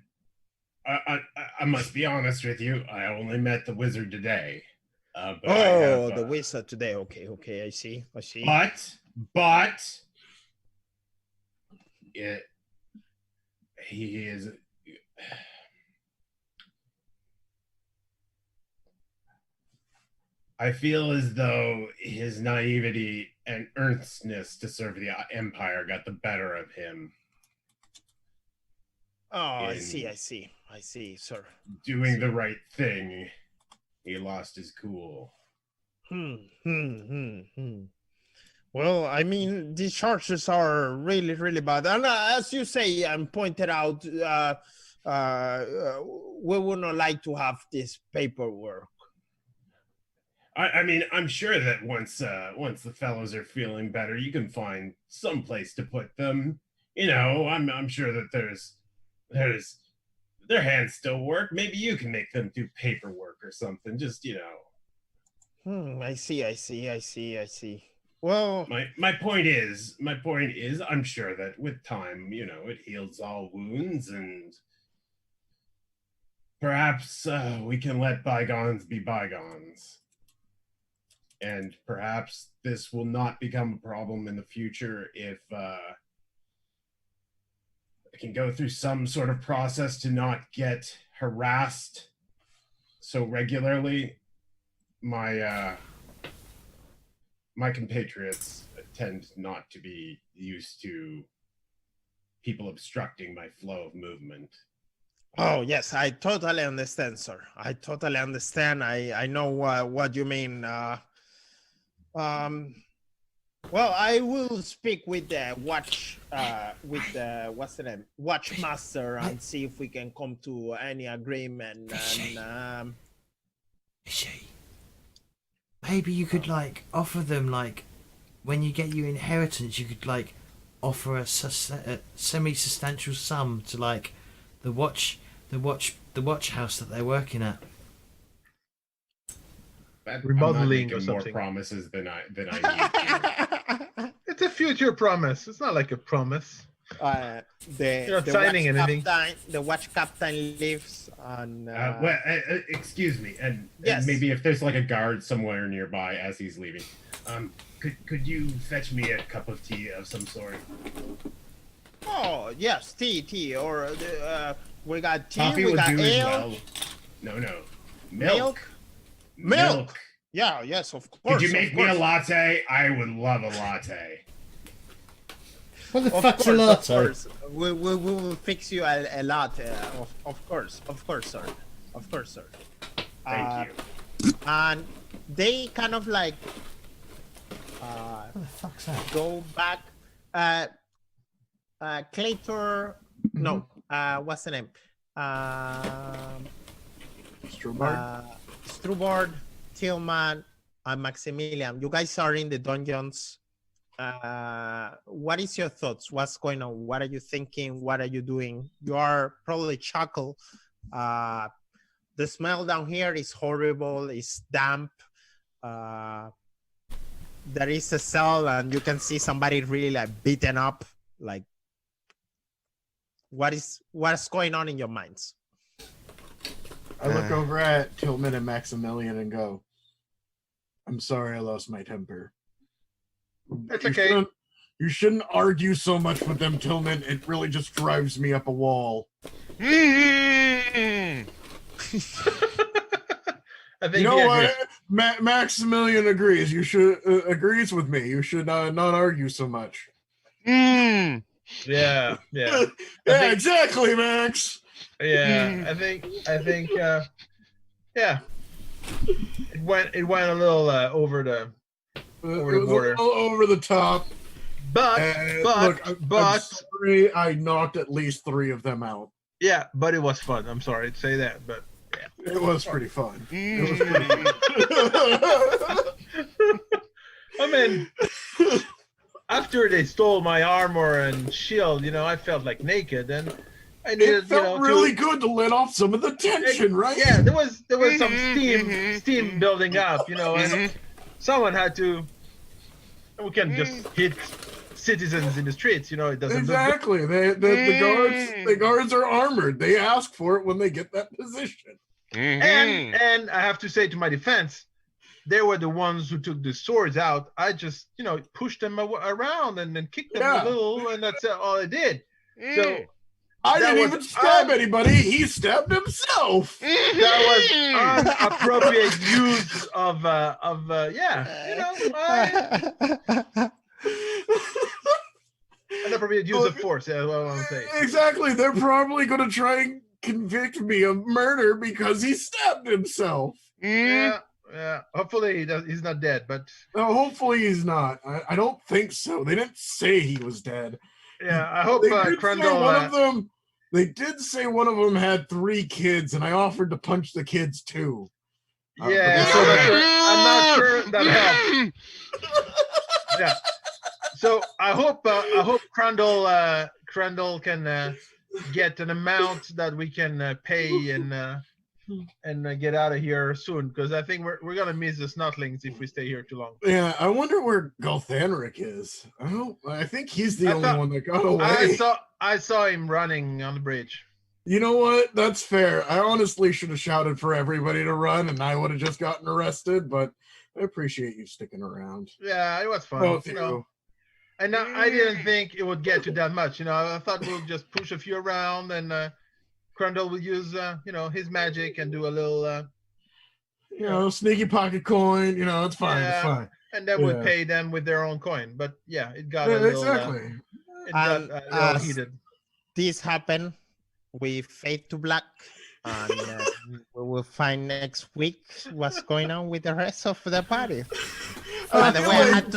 I must be honest with you. I only met the wizard today. The wizard today. Okay. I see. But he is. I feel as though his naivety and earnestness to serve the Empire got the better of him. Oh, I see, sir. Doing the right thing, he lost his cool. Well, I mean, these charges are really, really bad. And as you say and pointed out, we would not like to have this paperwork. I mean, I'm sure that once the fellows are feeling better, you can find some place to put them. You know, I'm sure that there's their hands still work. Maybe you can make them do paperwork or something. Just, you know. I see. Well, my point is, I'm sure that with time, you know, it heals all wounds, and perhaps we can let bygones be bygones. And perhaps this will not become a problem in the future if I can go through some sort of process to not get harassed so regularly. My compatriots tend not to be used to people obstructing my flow of movement. Oh, yes, I totally understand, sir. I totally understand. I know what you mean. Well, I will speak with the what's the name, Watchmaster, and see if we can come to any agreement. And maybe you could like offer them, like, when you get your inheritance, you could like offer a semi-substantial sum to like the watch house that they're working at. Remodeling or more something. Promises than I need. It's a future promise. It's not like a promise. You're not signing anything. The watch captain lives on. Excuse me, and Yes. maybe if there's like a guard somewhere nearby as he's leaving, could you fetch me a cup of tea of some sort? Oh yes, tea, or we got tea, Coffee we will got do ale. as well. No, milk. Milk. Yeah, yes, of course. Could you make me a latte? I would love a latte. What the Of fuck's course, a of latte? course. We will fix you a latte. Of course, sir. Of course, sir. Thank you. And they kind of like What the fuck's that? go back. Claytor. No. What's the name? StrorBard, Tilmann, and Maximilian. You guys are in the dungeons. What is your thoughts? What's going on? What are you thinking? What are you doing? You are probably chuckle. The smell down here is horrible. It's damp. There is a cell, and you can see somebody really like beaten up. Like, what's going on in your minds? I look over at Tilmann and Maximilian and go, I'm sorry I lost my temper. It's okay. You shouldn't argue so much with them, Tilmann. It really just drives me up a wall. I think You know what? Maximilian agrees. You should agrees with me. You should not argue so much. Yeah. Yeah, think- exactly, Max. Yeah, I think yeah. It went a little over the border. Over the top. But Look, I'm sorry I knocked at least 3 of them out. yeah, but it was fun. I'm sorry to say that, but yeah. It was pretty fun. It was pretty fun. I mean, after they stole my armor and shield, you know, I felt like naked, and I needed, It felt really good to let off some of the tension, right? Yeah, there was some steam building up, you know, and someone had to. We can't just hit citizens in the streets, you know. It doesn't. Exactly. The guards are armored. They ask for it when they get that position. And I have to say, to my defense, they were the ones who took the swords out. I just, you know, pushed them around and then kicked them a little, and that's all I did. So I That didn't was even stab anybody. He stabbed himself. That was inappropriate use of inappropriate use of force. Yeah, what I want to say. Exactly. They're probably going to try and convict me of murder because he stabbed himself. Yeah. Hopefully he's not dead, but Hopefully he's not. I don't think so. They didn't say he was dead. yeah, I hope They did say Chrundle. one of them. They did say one of them had 3 kids, and I offered to punch the kids too. Yeah, I'm not sure that helps. Yeah. So I hope Chrundle can get an amount that we can pay and get out of here soon, because I think we're gonna miss the Snotlings if we stay here too long. Yeah, I wonder where Gulthanric is. I think he's the only one that got away. I saw him running on the bridge. You know what? That's fair. I honestly should have shouted for everybody to run, and I would have just gotten arrested. But I appreciate you sticking around. Yeah, it was fun. Both you you. know. And I didn't think it would get to that much. I thought we'll just push a few around, and Chrundle will use his magic and do a little sneaky pocket coin. It's fine. Yeah. It's fine. and then would pay them with their own coin. But yeah, it got a little, it got a little heated. This happened. We fade to black, and we will find next week what's going on with the rest of the party. By the way, I had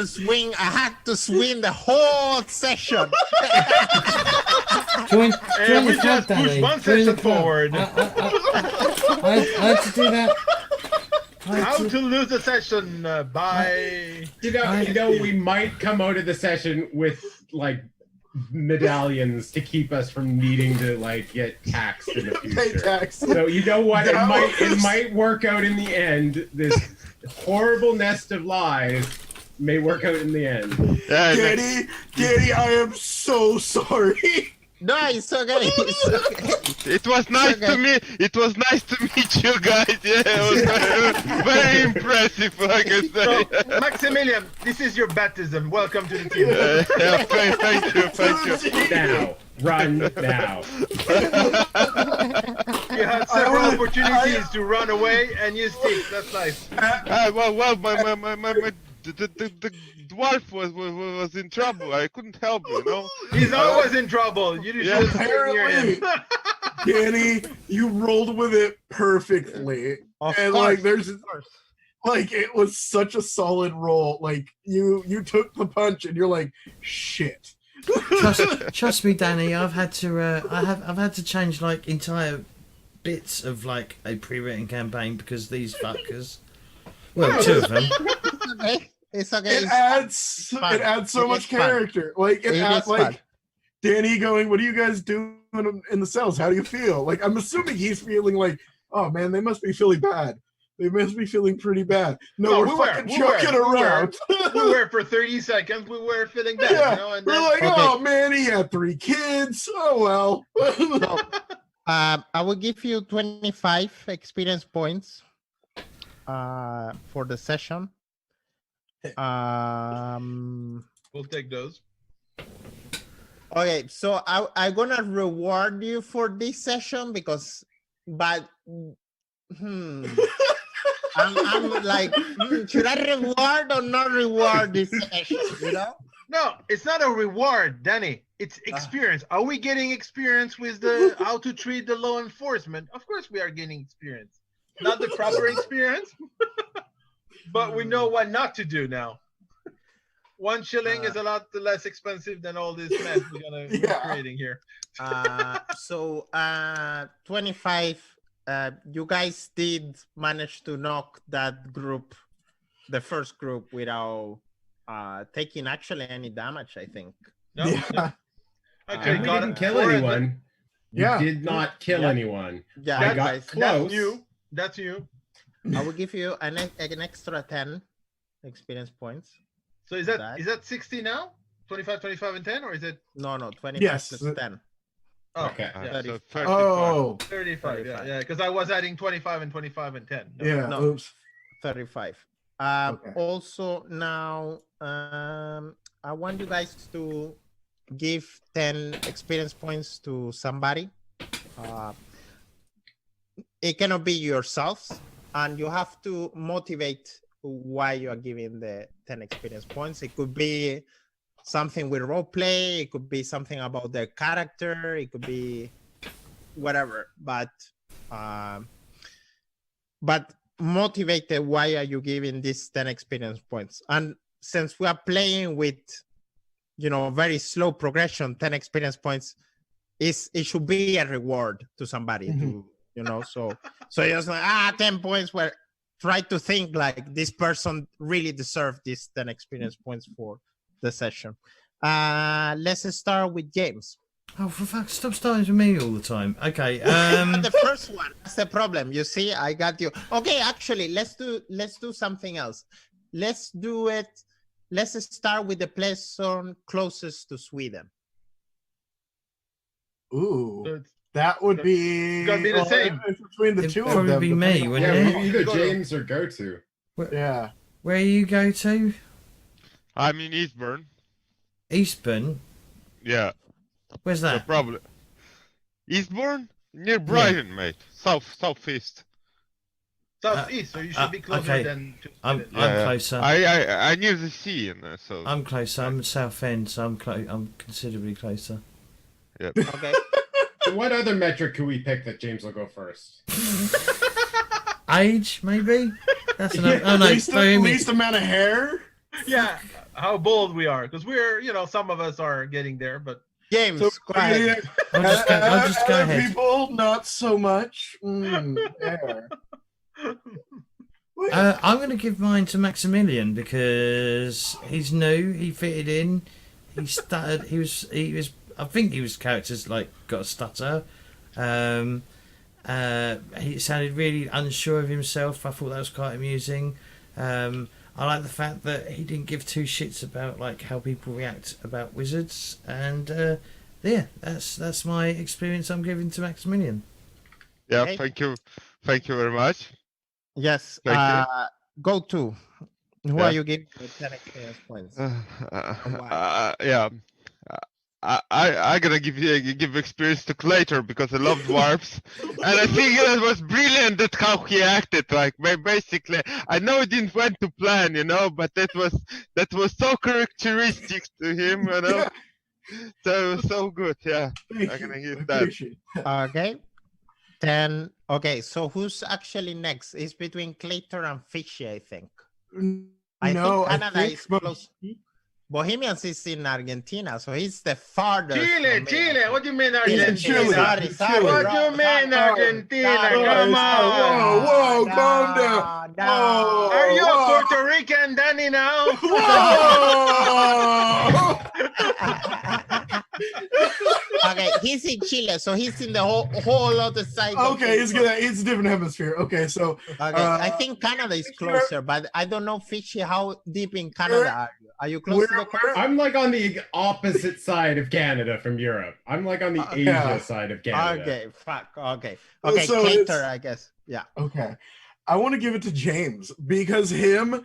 to swing the whole session. Join And we the club, just pushed Danny. one Join the session club. forward. I had to do that. How to lose a session by... You know, we might come out of the session with, like, medallions to keep us from needing to, like, get taxed in the future. So you know what? It might work out in the end. This horrible nest of lies may work out in the end. Danny, I am so sorry. No, it's okay. It's okay. It was nice to meet. It was nice to meet you guys. Yeah, it was very impressive, like I say. So, Maximilian, this is your baptism. Welcome to the team. Yeah, thank you. Now, run now. You had several opportunities to run away, and you stick. That's nice. The dwarf was in trouble. I couldn't help, you know. He's always in trouble. You should stay near him. Danny, you rolled with it perfectly. Like it was such a solid roll. Like you took the punch and you're like, shit. Trust me, Danny. I've had to change like entire bits of like a pre-written campaign because these fuckers. Well, two of them. It's okay. It adds so much character. Like it adds like Danny going, "What are you guys doing in the cells? How do you feel?" Like I'm assuming he's feeling like, "Oh man, they must be feeling bad. They must be feeling pretty bad." No, we're fucking joking around. We were for 30 seconds. We were feeling bad. Yeah, you know, and we're then, like, "Oh man, he had 3 kids. Oh well." So, I will give you 25 experience points for the session. we'll take those. Okay, so I'm gonna reward you for this session but I'm like, should I reward or not reward this session? You know? No, it's not a reward, Danny. It's experience. Are we getting experience with the how to treat the law enforcement? Of course, we are getting experience. Not the proper experience, but we know what not to do now. 1 shilling is a lot less expensive than all this mess we're creating here. So 25. You guys did manage to knock that group, the first group, without taking actually any damage, I think. No? Yeah. Okay, We didn't kill anyone. We did not kill anyone. Yeah, I got close. That's you. I will give you an extra 10 experience points. So is that 60 now? 25, 25, and 10, or is it? No, 25 Yes. plus 10. Oh, Okay. yeah. So 35. Oh, 35. Yeah, because I was adding 25 and 25 and 10. No. yeah. No. Oops. 35. Okay. Also now, I want you guys to give 10 experience points to somebody. It cannot be yourselves, and you have to motivate why you are giving the 10 experience points. It could be something with role play, it could be something about their character, it could be whatever, but motivated why are you giving these 10 experience points. And since we are playing with very slow progression, 10 experience points it should be a reward to somebody. To so just like 10 points, where try to think like this person really deserved these 10 experience points for the session. Let's start with James. Oh, for fuck! Stop starting with me all the time. Okay. The first one. That's the problem. You see, I got you. Okay, actually, let's do something else. Let's do it. Let's start with the person closest to Sweden. Ooh, that would be gonna be the same between the two of them. Probably be me, wouldn't it? Either James or go to. Yeah. Where you go to? I'm in Eastbourne. Eastbourne. Yeah. Where's No that? problem. Eastbourne? Near Brighton, mate. Southeast. Southeast, so you should be closer okay. than to I'm Yeah. closer. I near the sea, and so. I'm closer. I'm South End, so I'm considerably closer. Yeah. Okay. So what other metric could we pick that James will go first? Age, maybe. That's another. Oh no, least amount of hair. Yeah, how bold we are, because we're some of us are getting there, but James, So, go ahead. I'll just go other ahead. people, not so much. Hair. I'm going to give mine to Maximilian because he's new. He fitted in. He stuttered. He was. I think he was characters like got a stutter. He sounded really unsure of himself. I thought that was quite amusing. I like the fact that he didn't give two shits about like how people react about wizards, and yeah, that's my experience. I'm giving to Maximilian. Yeah, Okay. thank you very much. Yes. Thank you. Go to. Who Yeah. are you giving the 10 experience points? Yeah. I gonna give experience to Claytor because I love dwarves, and I think it was brilliant that how he acted. Like basically, I know it didn't went to plan, but that was so characteristic to him, So good, yeah. Thank I'm you. gonna give I that. appreciate it. Okay. 10. Okay, so who's actually next? It's between Claytor and Fishy, I think. I No, think Canada I think is close. Bohemians is in Argentina, so he's the farthest. Chile. from me. What do you mean He's in Argentina? Chile. What do you mean Argentina? sorry, Come sorry. on. Whoa, calm down. Whoa. Are you a Whoa. Puerto Rican, Danny? Now? Whoa! Okay, he's in Chile, so he's in the whole other side. Okay, it's a different hemisphere. Okay, so Okay, I think Canada is closer, but I don't know, Fishy, how deep in Canada are you? Are you close to the coast? I'm like on the opposite side of Canada from Europe. I'm like on the Asia yeah. side of Canada. Okay, fuck. Okay, So Claytor, it's- I guess. Yeah. okay. I want to give it to James because I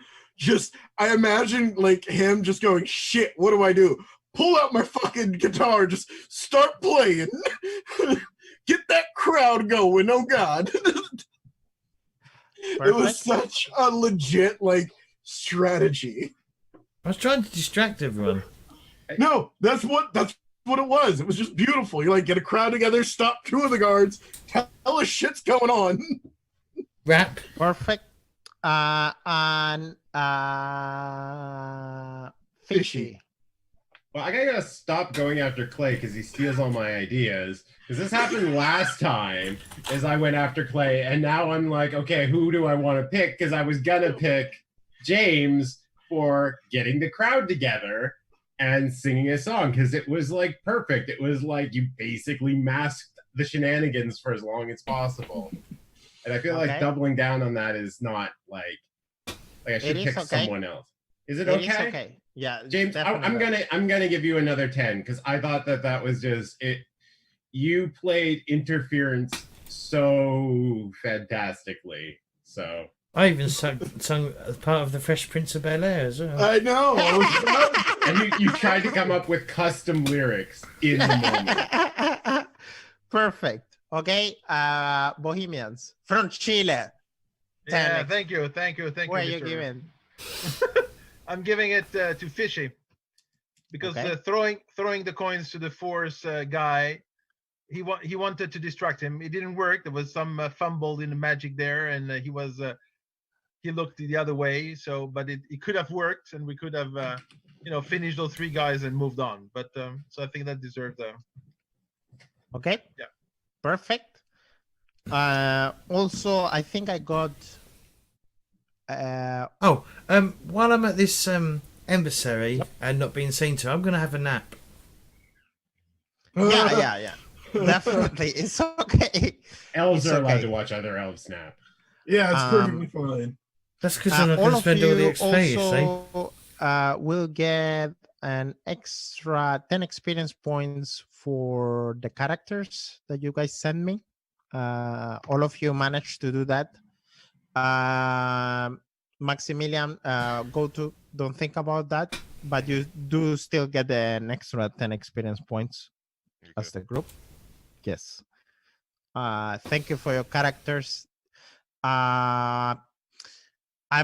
imagine like him just going, shit, what do I do? Pull out my fucking guitar, just start playing. Get that crowd going, oh God. It was such a legit like strategy. I was trying to distract everyone. No, that's what it was. It was just beautiful. You like get a crowd together, stop two of the guards, tell us shit's going on. Rap. Perfect. And Fishy. Well, I gotta stop going after Clay because he steals all my ideas. Because this happened last time, as I went after Clay, and now I'm like, okay, who do I want to pick? Because I was gonna pick James for getting the crowd together and singing a song, because it was like perfect. It was like you basically masked the shenanigans for as long as possible. And I feel like doubling down on that is not like I should pick someone else. Is it okay? It is okay. Yeah, James, I'm gonna give you another 10 because I thought that was just it. You played interference so fantastically, so I even sung as part of the Fresh Prince of Bel-Air as well. I know. And you tried to come up with custom lyrics in the moment. Perfect. Okay, Bohemians from Chile. Yeah, thank you. What are you giving? I'm giving it to Fishy because throwing the coins to the force guy, he wanted to distract him. It didn't work. There was some fumble in the magic there, and he looked the other way. So, but it could have worked, and we could have finished those 3 guys and moved on. But so I think that deserved. Okay. Yeah. Perfect. Also, I think I got. While I'm at this embassy and not being seen to, I'm going to have a nap. Yeah. Definitely, it's okay. Elves are allowed to watch other elves nap. Yeah, it's perfectly fine. That's because I'm not going to spend all the XP, you see. Will get an extra 10 experience points for the characters that you guys send me. All of you managed to do that. Maximilian, don't think about that, but you do still get an extra 10 experience points as the group. Yes. Thank you for your characters. I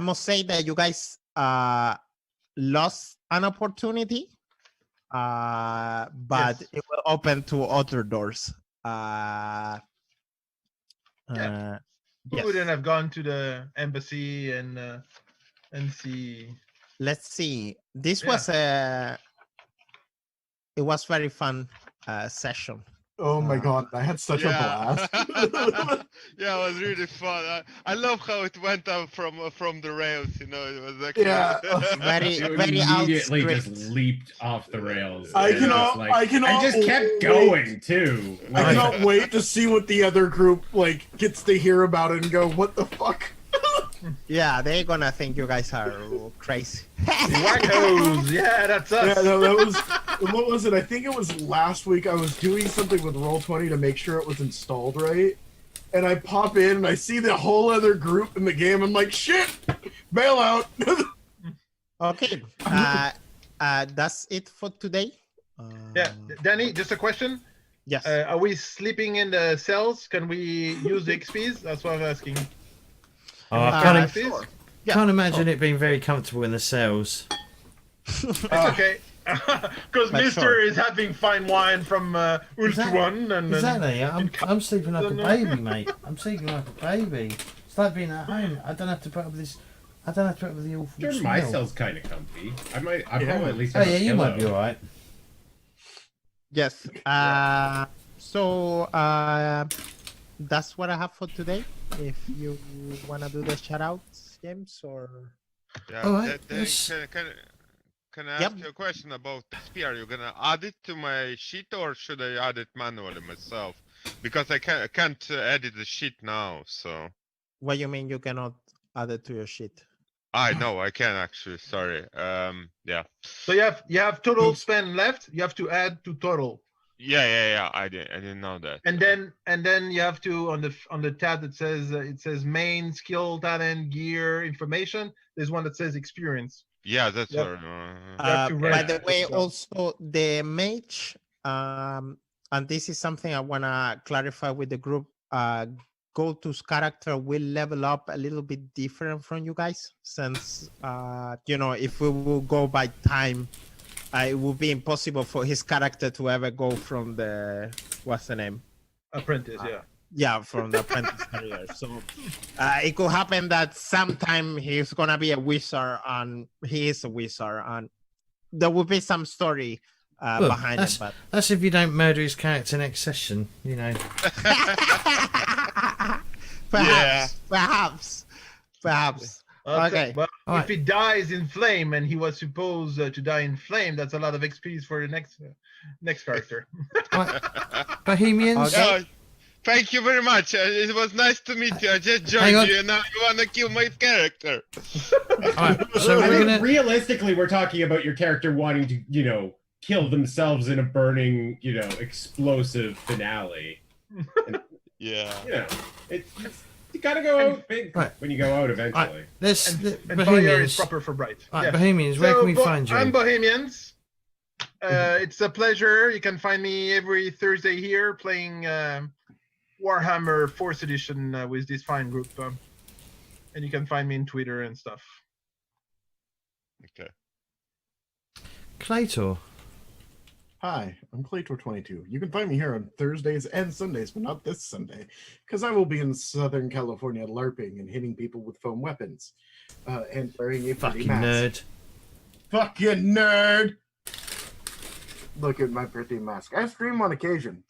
must say that you guys lost an opportunity, but it will open to other doors. We wouldn't have gone to the embassy and see. Let's see. This was it was very fun session. Oh my god, I had such a blast. Yeah, it was really fun. I love how it went up from the rails. It was actually very immediately just leaped off the rails. I cannot just kept going too. I cannot wait to see what the other group gets to hear about it and go, what the fuck? Yeah, they're gonna think you guys are crazy. Wackos! Yeah, that's us. Yeah, no, that was. What was it? I think it was last week. I was doing something with Roll20 to make sure it was installed right, and I pop in and I see the whole other group in the game. I'm like, shit, bail out. Okay, that's it for today. Yeah, Danny, just a question. Yes. Are we sleeping in the cells? Can we use the XPs? That's what I'm asking. I can't imagine it being very comfortable in the cells. It's okay. Because Mister is having fine wine from Ultuan. Exactly. I'm sleeping like a baby, mate. I'm sleeping like a baby. It's like being at home. I don't have to put up with this. I don't have to put up with the awful smell. My cell's kind of comfy. I probably at least have a pillow. You might be alright. Yes. So that's what I have for today. If you want to do the shoutouts, James, or can I ask you a question about the spear? You're gonna add it to my sheet, or should I add it manually myself? Because I can't edit the sheet now. So what you mean you cannot add it to your sheet? I know I can actually. Sorry. Yeah. So you have total spend left. You have to add to total. Yeah. I didn't know that. And then you have to on the tab that says main skill, talent, gear, information. There's one that says experience. Yeah, that's Yep. By the way, also the mage, and this is something I wanna clarify with the group. Go-to's character will level up a little bit different from you guys, since if we will go by time. It would be impossible for his character to ever go from the what's the name? Apprentice, from the apprentice career. So it could happen that sometime he's gonna be a wizard, and he is a wizard, and there will be some story behind it. But that's if you don't murder his character next session, Perhaps. Okay. Well, if he dies in flame, and he was supposed to die in flame, that's a lot of XPs for the next character. Bohemians. Okay. Thank you very much. It was nice to meet you. I just joined you, and now you want to kill my character. So realistically, we're talking about your character wanting to, kill themselves in a burning, explosive finale. And, yeah. It's You gotta go out big when you go out eventually. And Fire is proper for bright. Right, Bohemians, where can we find you? I'm Bohemians. It's a pleasure. You can find me every Thursday here playing Warhammer 4th edition with this fine group. And you can find me in Twitter and stuff. Okay. Claytor. Hi, I'm Claytor22. You can find me here on Thursdays and Sundays, but not this Sunday, because I will be in Southern California LARPing and hitting people with foam weapons, and wearing a fucking mask. nerd. Fucking nerd! Look at my pretty mask. I stream on occasion.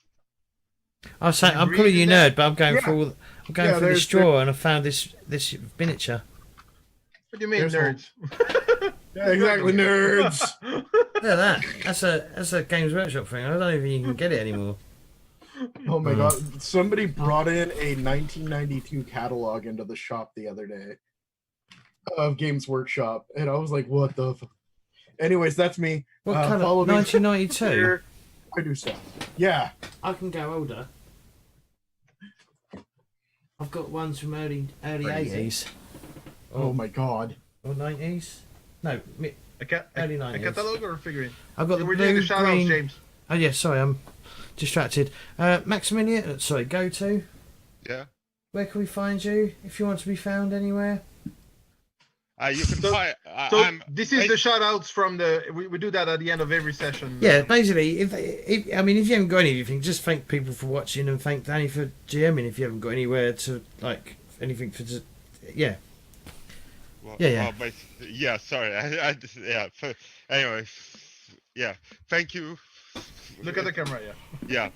I'm calling you nerd, but I'm going for the straw, and I found this miniature. What do you mean, nerds? Yeah, exactly, nerds. Look at that. That's a Games Workshop thing. I don't even you can get it anymore. Oh my god! Somebody brought in a 1992 catalog into the shop the other day of Games Workshop, and I was like, "What the?" Anyways, that's me. What kind of 1992? I do stuff. Yeah, I can go older. I've got ones from early 80s. Oh my god. Or 90s? No, early 90s. A catalog or a figurine? I've got the we're blue, doing the shout green... outs, James. Oh yeah, sorry, I'm distracted. Maximilian, sorry, go to. Yeah. Where can we find you if you want to be found anywhere? You can find. This is the shout outs from the. We do that at the end of every session. Yeah, basically, if you haven't got anything, just thank people for watching and thank Danny for GMing if you haven't got anywhere to anything for. Yeah. Well, yeah. Yeah, sorry. Anyway, yeah. Thank you. Look at the camera, yeah.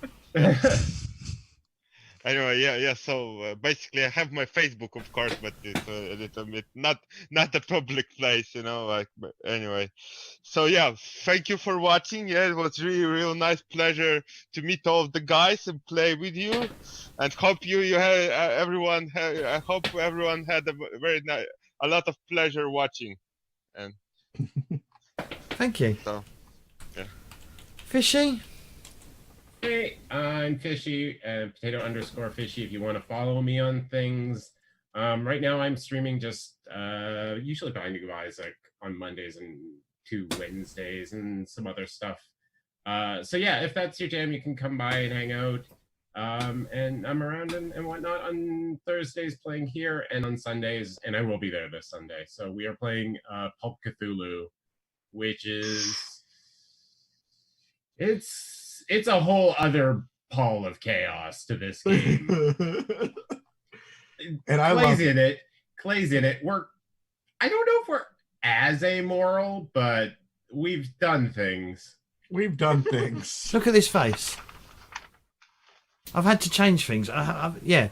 Anyway, yeah. So basically, I have my Facebook, of course, but it's a little bit not a public place, But anyway, so yeah, thank you for watching. Yeah, it was really, real nice pleasure to meet all of the guys and play with you, and hope you had everyone. I hope everyone had a lot of pleasure watching, and thank you. So, yeah. Fishy. Hey, I'm Fishy, potato_fishy if you want to follow me on things. Right now I'm streaming just usually behind you guys on Mondays and 2 Wednesdays and some other stuff. So yeah, if that's your jam, you can come by and hang out. And I'm around and whatnot on Thursdays playing here and on Sundays, and I will be there this Sunday. So we are playing Pulp Cthulhu, which is it's a whole other ball of chaos to this game. And I Clay's in it. I don't know if we're as amoral, but we've done things. We've done things. Look at this face. I've had to change things. Yeah.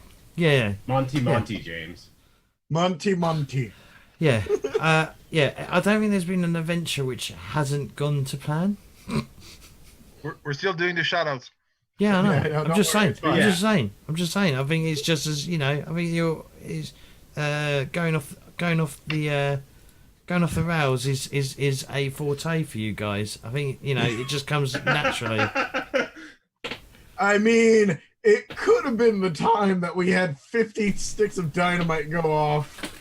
Monty, James. Monty. Yeah. Yeah. I don't think there's been an adventure which hasn't gone to plan. We're still doing the shout outs. Yeah, I know. Yeah, I'm just saying. I'm just saying. I think it's just as I think is going off the rails is a forte for you guys. I think it just comes naturally. I mean, it could have been the time that we had 50 sticks of dynamite go off.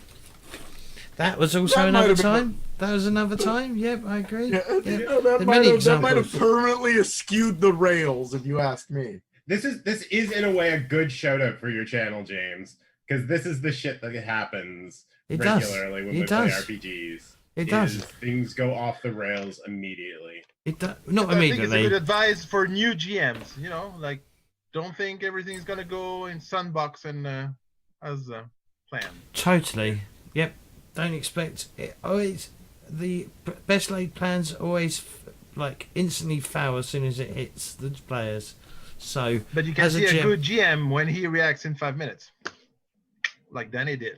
That was also another time. That was another time. Yep, I agree. Yeah, yep. That might have permanently skewed the rails, if you ask me. This is in a way a good shout out for your channel, James, because this is the shit that happens regularly when we play RPGs. It does. Things go off the rails immediately. It does not immediately. I think it's a good advice for new GMs. Don't think everything's gonna go in sandbox and as planned. Totally. Yep. Don't expect it. Always the best laid plans always instantly foul as soon as it hits the players. So, but you can see a good GM when he reacts in 5 minutes, like Danny did.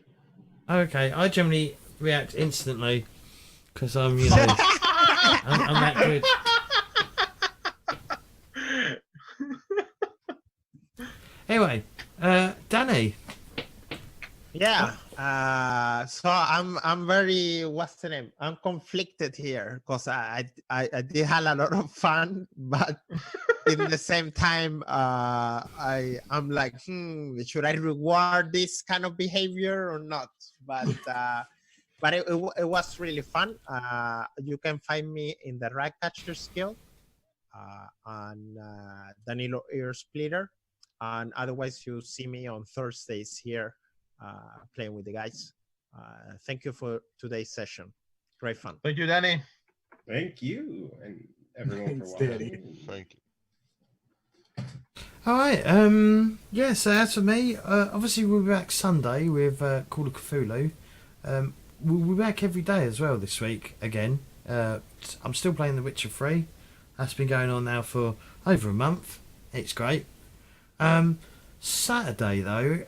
Okay, I generally react instantly because I'm I'm that good. Anyway, Danny. Yeah. So I'm very, what's the name? I'm conflicted here because I did have a lot of fun, but in the same time, I'm like, should I reward this kind of behavior or not? But it was really fun. You can find me in the Ratcatcher skill on Danilo Ear Splitter, and otherwise you see me on Thursdays here playing with the guys. Thank you for today's session. Great fun. Thank you, Danny. Thank you, and everyone Thanks, for Danny. watching. Thank you. All right. Yeah. So as for me, obviously we'll be back Sunday with Call of Cthulhu. We'll be back every day as well this week again. I'm still playing The Witcher 3. That's been going on now for over a month. It's great. Saturday though,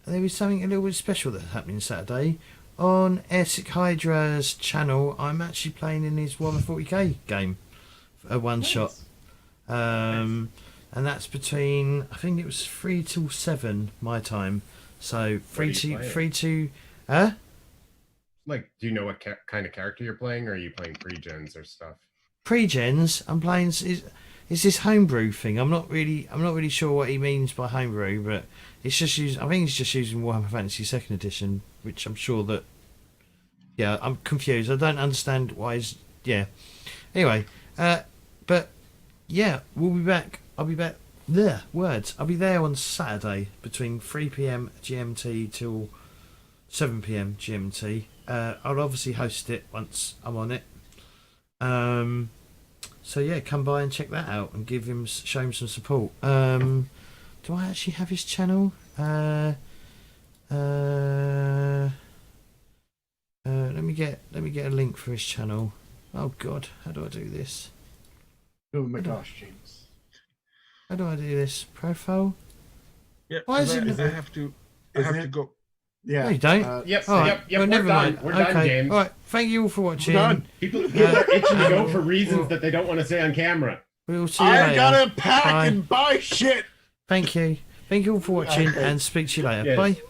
there was something a little bit special that's happening Saturday. On Airsick Hydra's channel, I'm actually playing in his Warhammer 40k game, a one shot. And that's between, I think it was 3 till 7 my time. So 3 to Like, do you know what kind of character you're playing, or are you playing pre-gens or stuff? Pre-gens, I'm playing is this homebrew thing. I'm not really sure what he means by homebrew, but it's just I think he's just using Warhammer Fantasy 2nd Edition, which I'm sure that. Yeah, I'm confused. I don't understand why he's. Yeah. Anyway, but yeah, we'll be back. I'll be back. There, words. I'll be there on Saturday between 3 p.m. GMT till 7 p.m. GMT. I'll obviously host it once I'm on it. So yeah, come by and check that out and show him some support. Do I actually have his channel? Let me get a link for his channel. Oh God, how do I do this? Oh my gosh, James. How do I do this? Profile? Yeah. Why is it? I have to go. Yeah. No, you don't. Yep. All right. Yep. Well, We're never done. mind. We're okay. done, James. All right. Thank you all for watching. Done. People are itching to go for reasons that they don't want to say on camera. We'll see you I later. gotta pack Bye. and buy shit. Thank you. Thank you all for watching, Okay. and speak to you later. Yes. Bye.